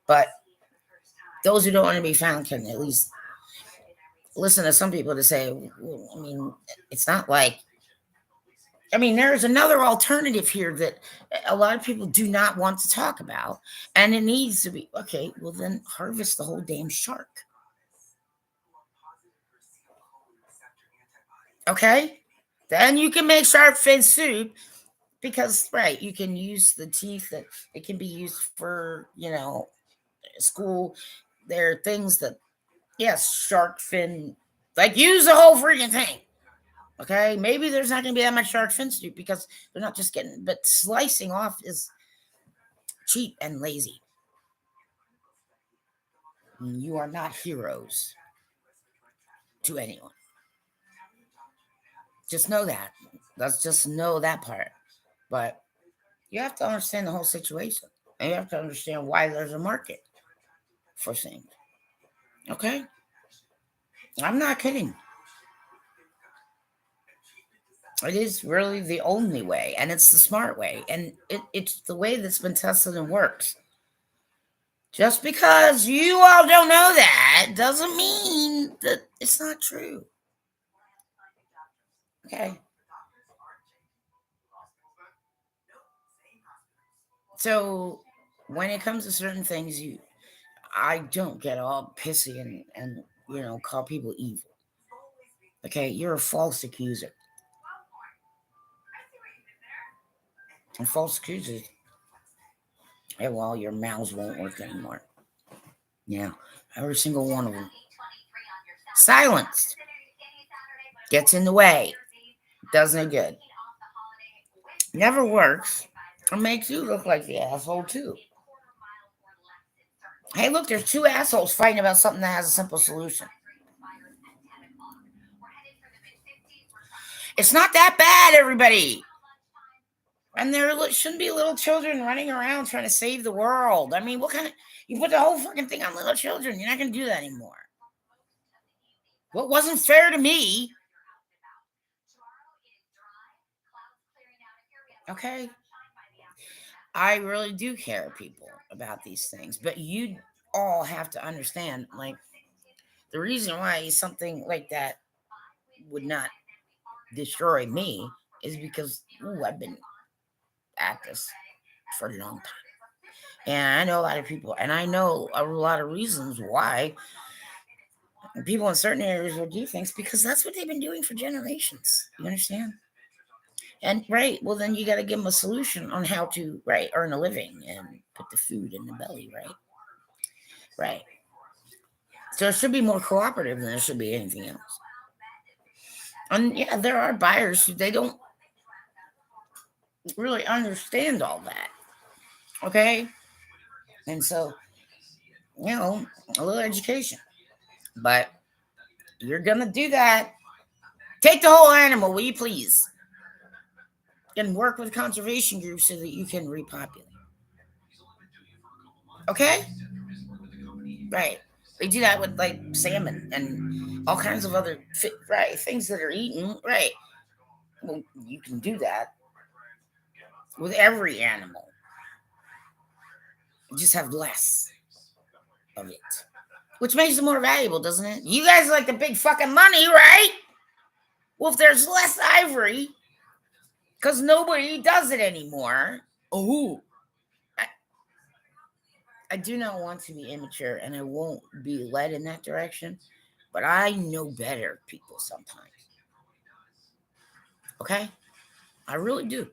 but those who don't want to be found can at least listen to some people to say, well, I mean, it's not like I mean, there's another alternative here that a lot of people do not want to talk about, and it needs to be okay. Well, then harvest the whole damn shark. Okay, then you can make shark fin soup because right, you can use the teeth that it can be used for school. There are things that yes, shark fin like use the whole freaking thing. Okay, maybe there's not going to be that much shark fin soup because they're not just getting, but slicing off is cheap and lazy. You are not heroes to anyone. Just know that. Let's just know that part. But you have to understand the whole situation. And you have to understand why there's a market for things. Okay? I'm not kidding. It is really the only way, and it's the smart way. And it's the way that's been tested and works. Just because you all don't know that doesn't mean that it's not true. Okay. So when it comes to certain things, I don't get all pissy and call people evil. Okay, you're a false accuser. And false accusers, yeah, well, your mouths won't work anymore. Yeah, every single one of them. Silenced. Gets in the way. Does no good. Never works. It makes you look like the asshole too. Hey, look, there's two assholes fighting about something that has a simple solution. It's not that bad, everybody. And there shouldn't be little children running around trying to save the world. I mean, what kind of... You put the whole fucking thing on little children. You're not going to do that anymore. What wasn't fair to me... Okay? I really do care, people, about these things. But you all have to understand, like, the reason why something like that would not destroy me is because, I've been at this for a long time. And I know a lot of people, and I know a lot of reasons why people in certain areas will do things because that's what they've been doing for generations. You understand? And right, well, then you got to give them a solution on how to, right, earn a living and put the food in the belly, right? Right. So it should be more cooperative than there should be anything else. And yeah, there are buyers who they don't really understand all that. Okay? And so, a little education. But you're going to do that. Take the whole animal, will you please? And work with conservation groups so that you can repopulate. Okay? Right. They do that with like salmon and all kinds of other things that are eaten. Right. Well, you can do that with every animal. You just have less of it. Which makes it more valuable, doesn't it? You guys like the big fucking money, right? Well, if there's less ivory, because nobody does it anymore. Oh, I do not want to be immature, and I won't be led in that direction. But I know better, people, sometimes. Okay? I really do.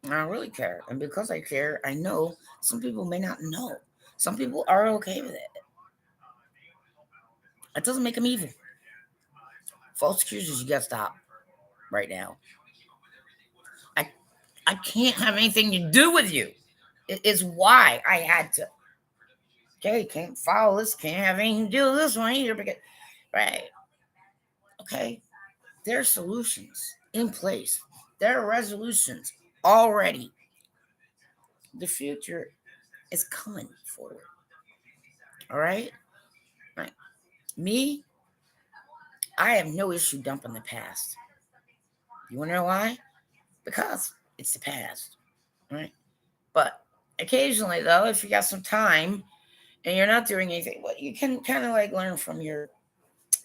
I really care. And because I care, I know some people may not know. Some people are okay with it. That doesn't make them evil. False accusers, you gotta stop right now. I can't have anything to do with you. It is why I had to. Okay, can't follow this, can't have anything to do with this one either. Because, right. Okay. There are solutions in place. There are resolutions already. The future is coming forward. All right? Right. Me, I have no issue dumping the past. You want to know why? Because it's the past. Right? But occasionally, though, if you got some time and you're not doing anything, well, you can kind of like learn from your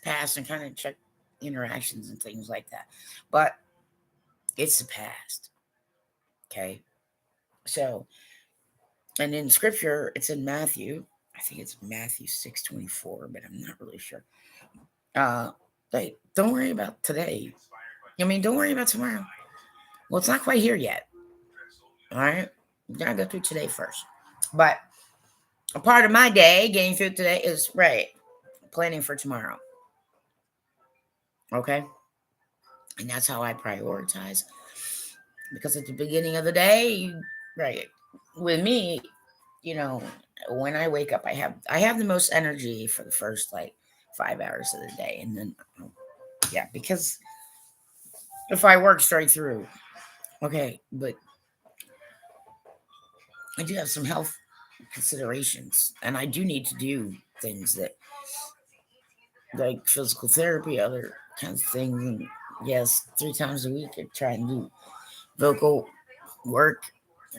past and kind of check interactions and things like that. But It's the past. Okay. So, and in scripture, it's in Matthew. I think it's Matthew 6:24, but I'm not really sure. Like, don't worry about today. I mean, don't worry about tomorrow. Well, it's not quite here yet. All right. You gotta go through today first. But a part of my day, getting through today, is right, planning for tomorrow. Okay. And that's how I prioritize. Because at the beginning of the day, right, with me, you know, when I wake up, I have the most energy for the first like 5 hours of the day. And then yeah, because if I work straight through, okay, but I do have some health considerations and I do need to do things that like physical therapy, other kinds of things. And yes, 3 times a week I try and do vocal work,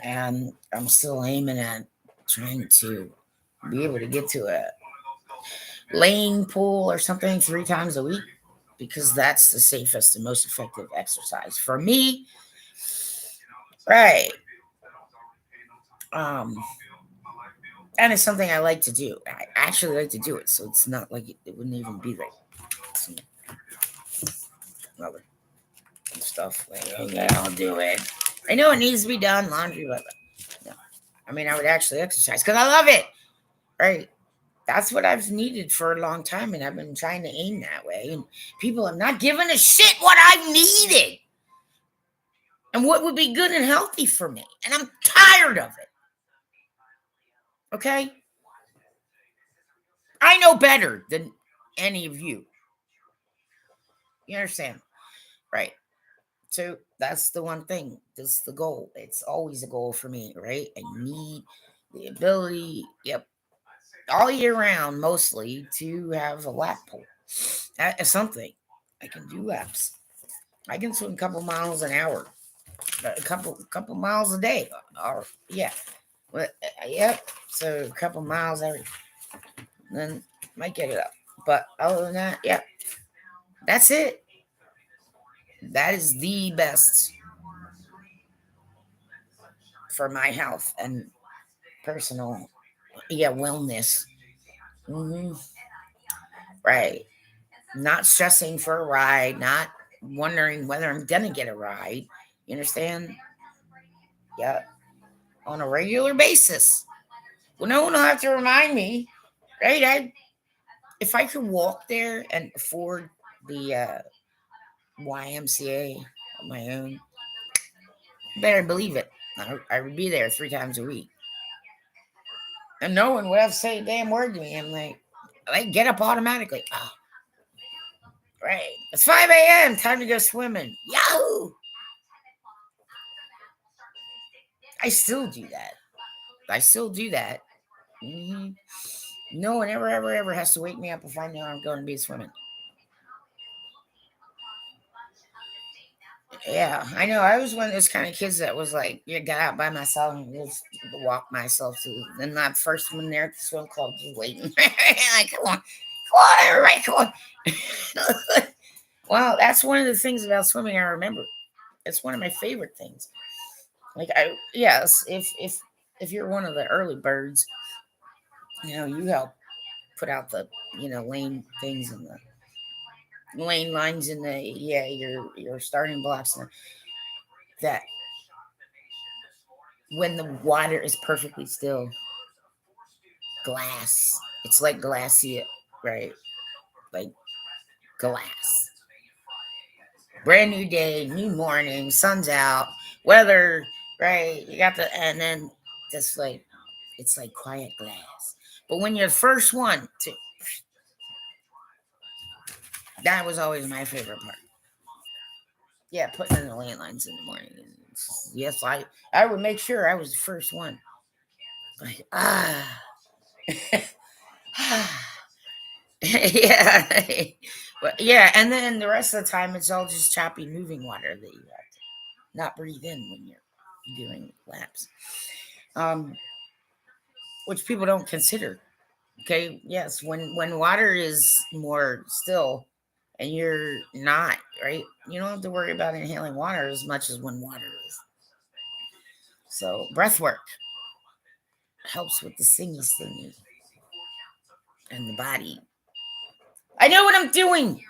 and I'm still aiming at trying to be able to get to a lane pool or something 3 times a week because that's the safest and most effective exercise for me. Right. Um, and it's something I like to do. I actually like to do it, so it's not like it wouldn't even be like some other stuff. Like, okay, I'll do it. I know it needs to be done, laundry, but no. I mean, I would actually exercise because I love it. Right. That's what I've needed for a long time, and I've been trying to aim that way. And people have not given a shit what I've needed and what would be good and healthy for me. And I'm tired of it. Okay? I know better than any of you. You understand? Right. So that's the one thing. That's the goal. It's always a goal for me, right? I need the ability, yep, all year round, mostly, to have a lap pull. That is something. I can do laps. I can swim a couple miles an hour, a couple miles a day, or yeah, yep. So a couple miles every, then might get it up. But other than that, yeah, that's it. That is the best for my health and personal, yeah, wellness. Hmm. Right. Not stressing for a ride, not wondering whether I'm gonna get a ride. You understand? Yeah, on a regular basis. Well, no one will have to remind me, right? If I could walk there and afford the YMCA on my own, you better believe it. I would be there 3 times a week, and no one would have to say a damn word to me. I'm like, I get up automatically. Oh, right, it's 5 a.m. Time to go swimming. Yahoo! I still do that. I still do that. Hmm. No one ever has to wake me up if I know I'm going to be swimming. Yeah, I know. I was one of those kind of kids that was like, you got out by myself and just walk myself to. And that first one there at the swim club, just waiting. Like, come on, everybody, come on. Well, that's one of the things about swimming I remember. It's one of my favorite things. Like, yes, if you're one of the early birds, you help put out the lane things and the lane lines and the your starting blocks and that when the water is perfectly still, glass. It's like glassy, right? Like glass. Brand new day, new morning, sun's out, weather, right? You got and then just like, it's like quiet glass. But when you're the first one to, that was always my favorite part. Yeah, putting in the landlines in the morning. Yes, I would make sure I was the first one. Like, yeah. But yeah, and then the rest of the time it's all just choppy moving water that you have to not breathe in when you're doing laps. Um, which people don't consider. Okay, yes, when water is more still and you're not, right? You don't have to worry about inhaling water as much as when water is. So breath work helps with the singy and the body. I know what I'm doing.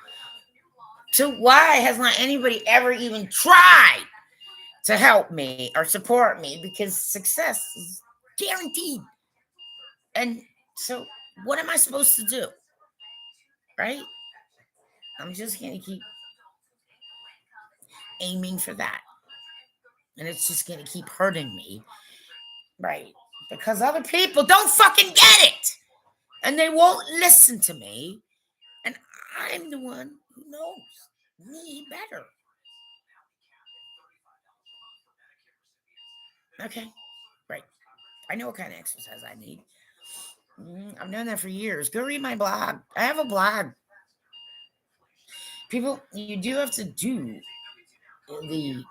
So why has not anybody ever even tried to help me or support me? Because success is guaranteed. And so what am I supposed to do? Right? I'm just going to keep aiming for that. And it's just going to keep hurting me. Right? Because other people don't fucking get it. And they won't listen to me. And I'm the one who knows me better. Okay? Right. I know what kind of exercise I need. I've done that for years. Go read my blog. I have a blog. People, you do have to do the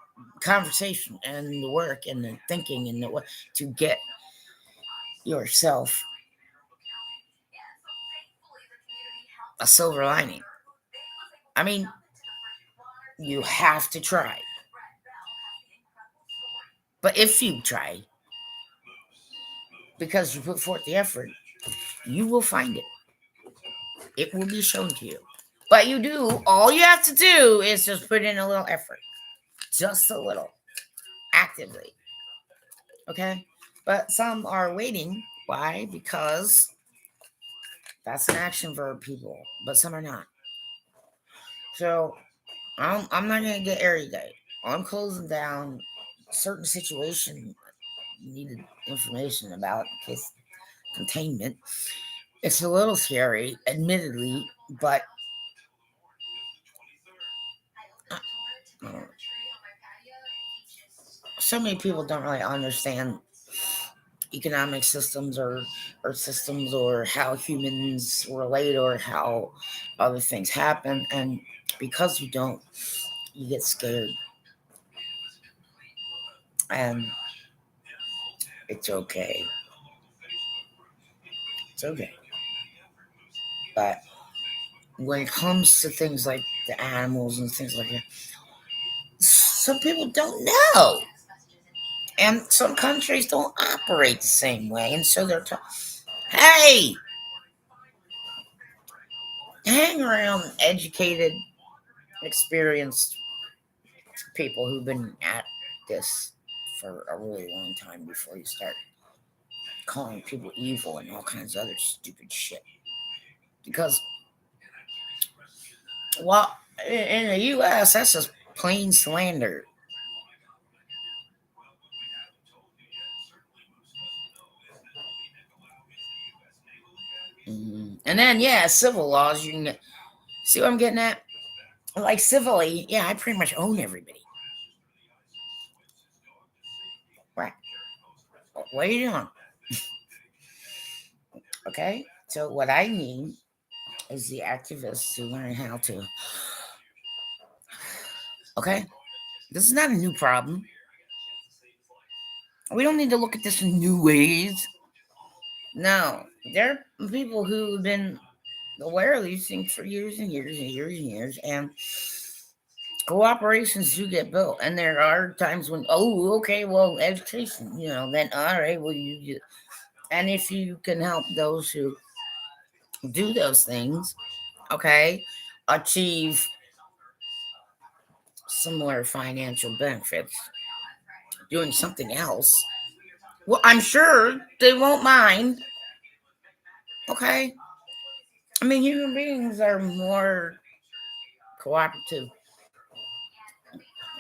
conversation and the work and the thinking and the what to get yourself a silver lining. I mean, you have to try. But if you try, because you put forth the effort, you will find it. It will be shown to you. But you do, all you have to do is just put in a little effort. Just a little. Actively. Okay? But some are waiting. Why? Because that's an action verb, people. But some are not. So I'm not going to get erudite. I'm closing down certain situation needed information about case containment. It's a little scary, admittedly, but uh, so many people don't really understand economic systems or systems or how humans relate or how other things happen, and because you don't, you get scared, and it's okay. It's okay. But when it comes to things like the animals and things like that, some people don't know. And some countries don't operate the same way. And so they're hey, hang around educated, experienced people who've been at this for a really long time before you start calling people evil and all kinds of other stupid shit. Because, well, in the U.S., that's just plain slander. And then, yeah, civil laws, you can get, see what I'm getting at? Like, civilly, yeah, I pretty much own everybody. Right. What are you doing? Okay? So, what I need is the activists to learn how to. Okay? This is not a new problem. We don't need to look at this in new ways. No, there are people who have been aware of these things for years and years and years and years, and cooperations do get built. And there are times when, oh, okay, well, education, then all right, well, and if you can help those who do those things, okay, achieve similar financial benefits doing something else, well, I'm sure they won't mind. Okay. I mean, human beings are more cooperative,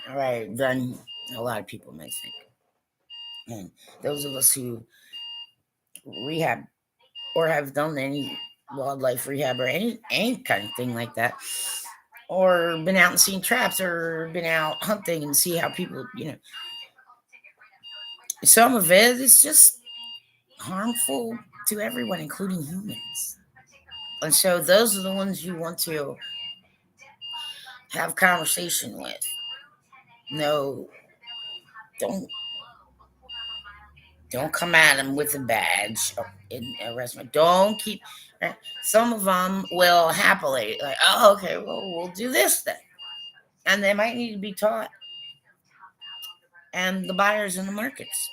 right, than a lot of people may think. And those of us who rehab or have done any wildlife rehab or any kind of thing like that, or been out and seen traps or been out hunting and see how people, some of it is just harmful to everyone, including humans. And so those are the ones you want to have conversation with. No, don't don't come at them with a badge in a restaurant. Don't keep Right? Some of them will happily, like, oh, okay, well, we'll do this then. And they might need to be taught. And the buyers in the markets.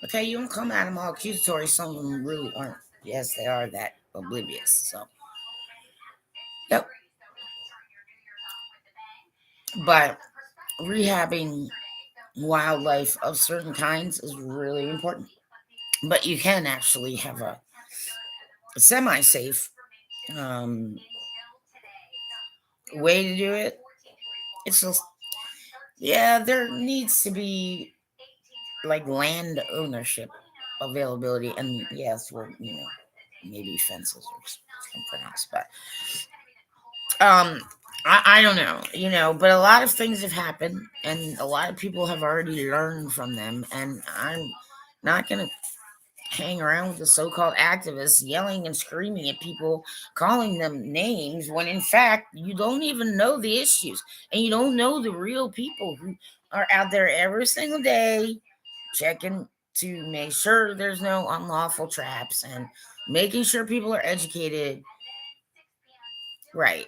Okay, you don't come at them all accusatory. Some of them really aren't. Yes, they are that oblivious. So, yep. But rehabbing wildlife of certain kinds is really important. But you can actually have a semi-safe um, way to do it. It's just, yeah, there needs to be like land ownership availability, and yes, well, maybe fences or something else, but um, I don't know, but a lot of things have happened, and a lot of people have already learned from them, and I'm not gonna hang around with the so-called activists yelling and screaming at people, calling them names when in fact you don't even know the issues, and you don't know the real people who are out there every single day checking to make sure there's no unlawful traps and making sure people are educated. Right.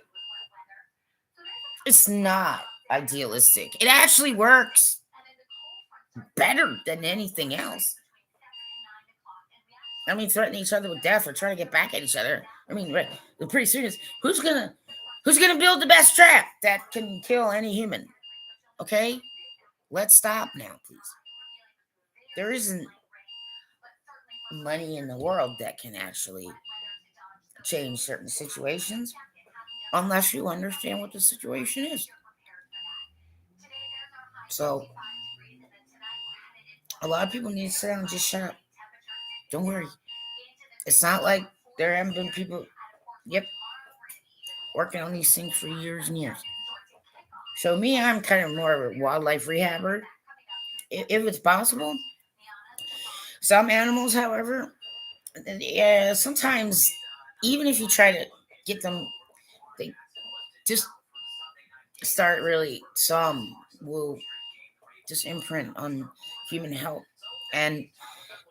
It's not idealistic. It actually works better than anything else. I mean, threatening each other with death or trying to get back at each other. I mean, the pretty soon is who's gonna build the best trap that can kill any human? Okay, let's stop now, please. There isn't money in the world that can actually change certain situations unless you understand what the situation is. So a lot of people need to sit down and just shut up. Don't worry. It's not like there haven't been people, yep, working on these things for years and years. So me, I'm kind of more of a wildlife rehabber, if it's possible. Some animals, however, yeah, sometimes even if you try to get them, they just start really. Some will just imprint on human health, and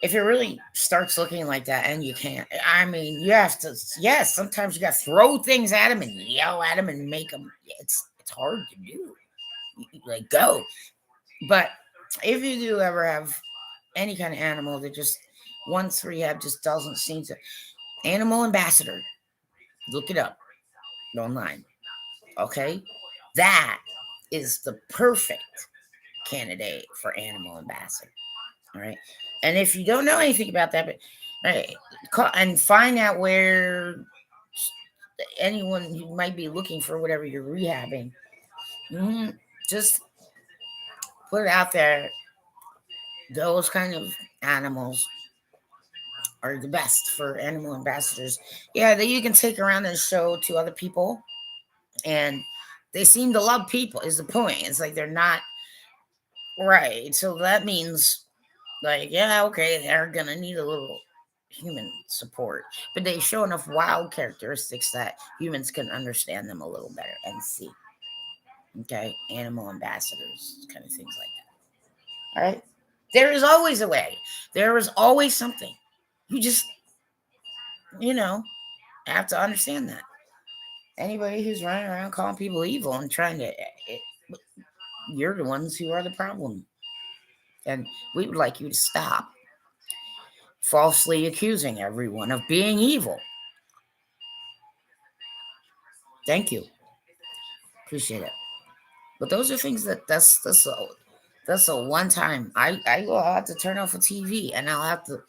if it really starts looking like that, and you can't, I mean, you have to. Yes, sometimes you got to throw things at them and yell at them and make them. It's hard to do. Like go, but if you do ever have any kind of animal that just once rehab just doesn't seem to, animal ambassador, look it up online. Okay, that is the perfect candidate for animal ambassador. All right, and if you don't know anything about that, but right, call and find out where anyone who might be looking for whatever you're rehabbing. Just put it out there. Those kind of animals are the best for animal ambassadors. Yeah, that you can take around and show to other people, and they seem to love people. Is the point? It's like they're not right. So that means, like, yeah, okay, they're gonna need a little human support, but they show enough wild characteristics that humans can understand them a little better and see. Okay, animal ambassadors, kind of things like that. All right, there is always a way. There is always something. You just, you know, have to understand that. Anybody who's running around calling people evil and trying to, you're the ones who are the problem. And we would like you to stop falsely accusing everyone of being evil. Thank you. Appreciate it. But those are things that's a one time. I will have to turn off the TV and I'll have to,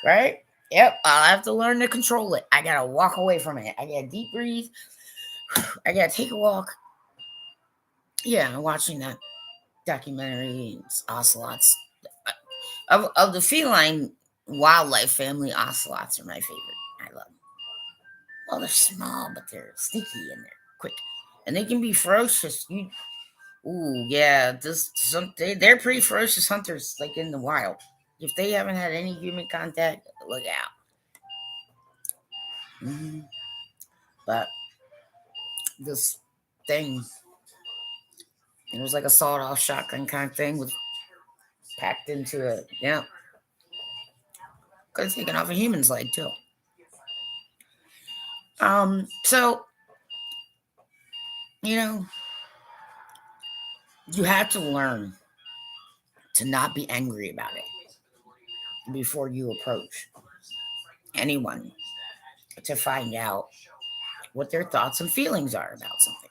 right? Yep, I'll have to learn to control it. I gotta walk away from it. I gotta deep breathe. I gotta take a walk. Yeah, I'm watching that documentary. It's ocelots. Of the feline wildlife family, ocelots are my favorite. I love them. Well, they're small, but they're sneaky and they're quick, and they can be ferocious. Ooh, yeah, they're pretty ferocious hunters, like in the wild. If they haven't had any human contact, look out. Mm-hmm. But this thing, it was like a sawed-off shotgun kind of thing with packed into it. Yeah, could have taken off a human's leg too. So, you know, you have to learn to not be angry about it before you approach anyone to find out what their thoughts and feelings are about something.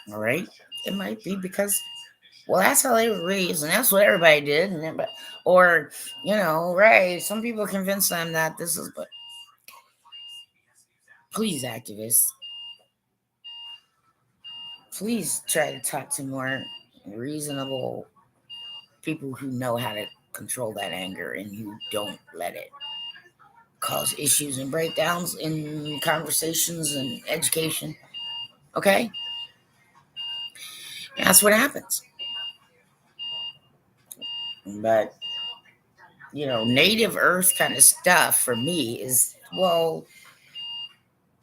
All right? It might be because, well, that's how they were raised, and that's what everybody did, and everybody, or right? Some people convince them that this is, but please, activists, please try to talk to more reasonable people who know how to control that anger and who don't let it cause issues and breakdowns in conversations and education. Okay? And that's what happens. But, native earth kind of stuff for me is, well,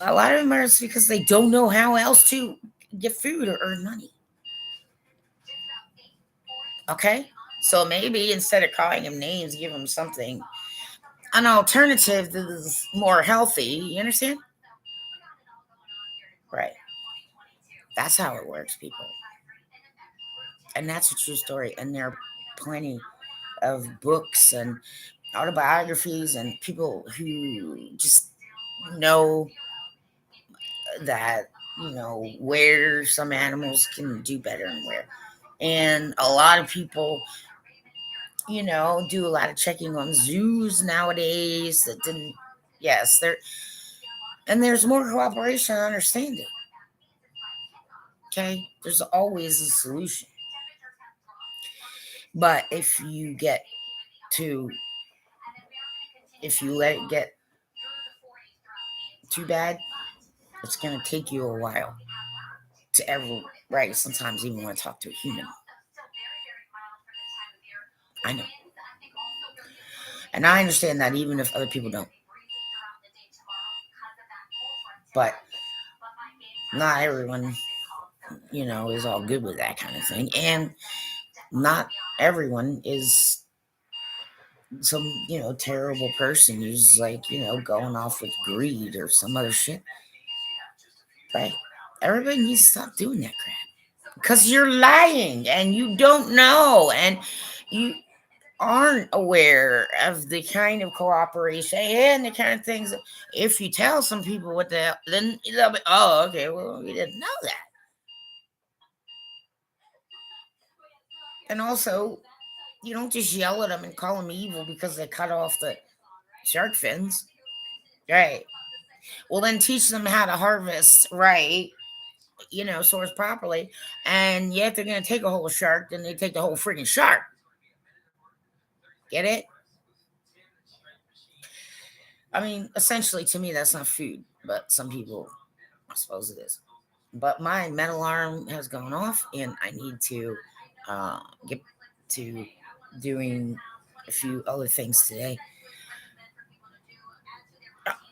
a lot of them are because they don't know how else to get food or earn money. Okay? So maybe instead of calling them names, give them something, an alternative that is more healthy. You understand? Right. That's how it works, people. And that's a true story. And there are plenty of books and autobiographies and people who just know that, where some animals can do better and where. And a lot of people, do a lot of checking on zoos nowadays that didn't, yes, and there's more cooperation and understanding. Okay? There's always a solution. But to, if you let it get too bad, it's going to take you a while to ever, right? Sometimes even want to talk to a human. I know. And I understand that even if other people don't. But not everyone, is all good with that kind of thing. And not everyone is some, terrible person who's like, going off with greed or some other shit. Right? Everybody needs to stop doing that crap. Because you're lying and you don't know. And you aren't aware of the kind of cooperation and the kind of things. If you tell some people what the hell, then they'll be, oh, okay, well, we didn't know that. And also, you don't just yell at them and call them evil because they cut off the shark fins. Right. Well, then teach them how to harvest right, source properly. And yet they're going to take a whole shark, then they take the whole freaking shark. Get it? I mean, essentially, to me, that's not food, but some people, I suppose it is. But my metal alarm has gone off, and I need to get to doing a few other things today.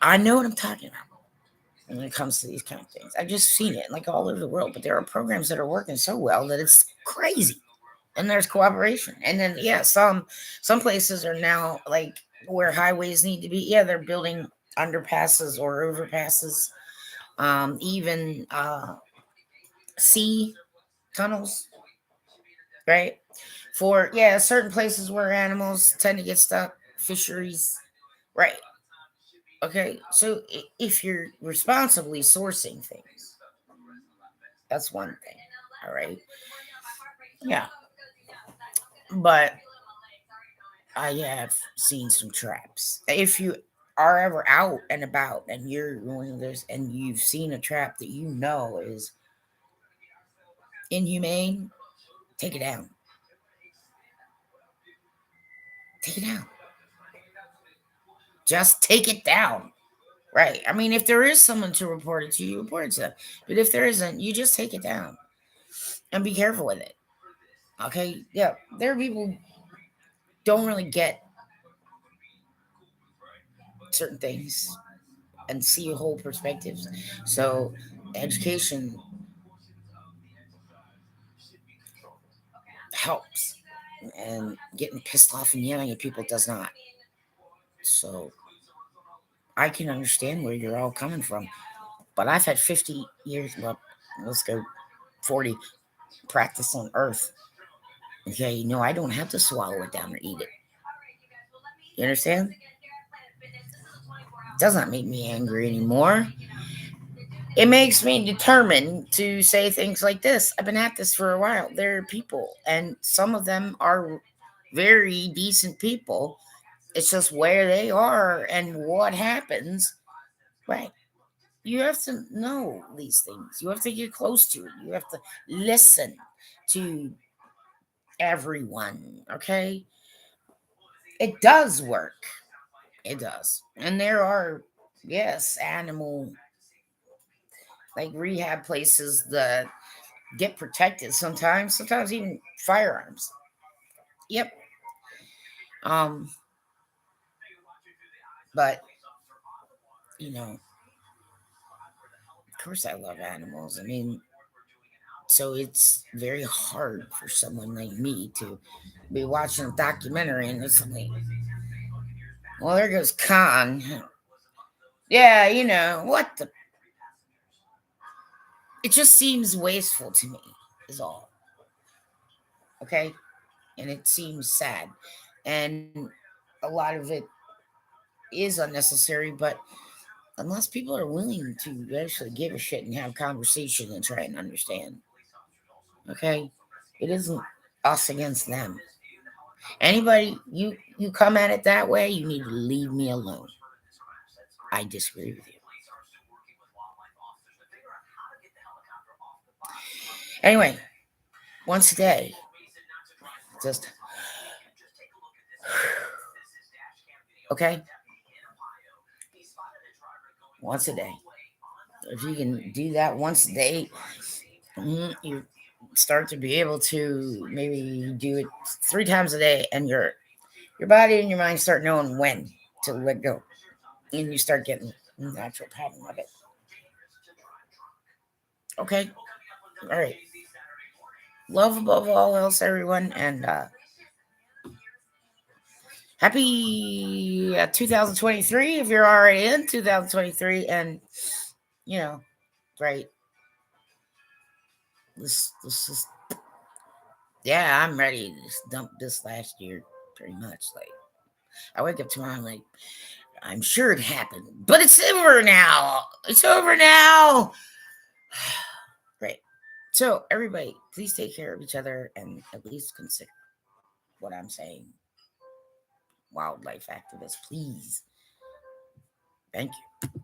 I know what I'm talking about when it comes to these kind of things. I've just seen it like all over the world, but there are programs that are working so well that it's crazy. And there's cooperation. And then some places are now like where highways need to be. Yeah, they're building underpasses or overpasses, even sea tunnels, right? For certain places where animals tend to get stuck, fisheries, right? Okay, so if you're responsibly sourcing things, that's one thing, all right? Yeah, but I have seen some traps. If you are ever out and about and you're going this and you've seen a trap that is inhumane, take it down. Take it down. Just take it down. Right. I mean, if there is someone to report it to, you report it to them. But if there isn't, you just take it down and be careful with it. Okay. Yeah. There are people who don't really get certain things and see whole perspectives. So education helps. And getting pissed off and yelling at people does not. So I can understand where you're all coming from. But I've had 50 years, well, let's go 40 practice on earth. Okay, no, I don't have to swallow it down or eat it. You understand? It does not make me angry anymore. It makes me determined to say things like this. I've been at this for a while. There are people, and some of them are very decent people. It's just where they are and what happens. Right. You have to know these things. You have to get close to it. You have to listen to everyone. Okay. It does work. It does. And there are, yes, animal like rehab places that get protected sometimes even firearms. Yep. Um, but you know, of course I love animals. I mean, so it's very hard for someone like me to be watching a documentary and it's like, well, there goes Khan. Yeah, what the it just seems wasteful to me, is all. Okay? And it seems sad. And a lot of it is unnecessary, but unless people are willing to actually give a shit and have conversation and try and understand. Okay? It isn't us against them. Anybody you come at it that way, you need to leave me alone. I disagree with you. Anyway, once a day, just okay, once a day. If you can do that once a day, you start to be able to maybe do it 3 times a day, and your body and your mind start knowing when to let go, and you start getting the natural pattern of it. Okay, all right. Love above all else, everyone, and happy 2023 if you're already in 2023, and you know, right. This is yeah, I'm ready to just dump this last year pretty much. Like I wake up tomorrow, I'm like, I'm sure it happened, but it's over now. It's over now. Great. So everybody, please take care of each other and at least consider what I'm saying. Wildlife activists, please. Thank you.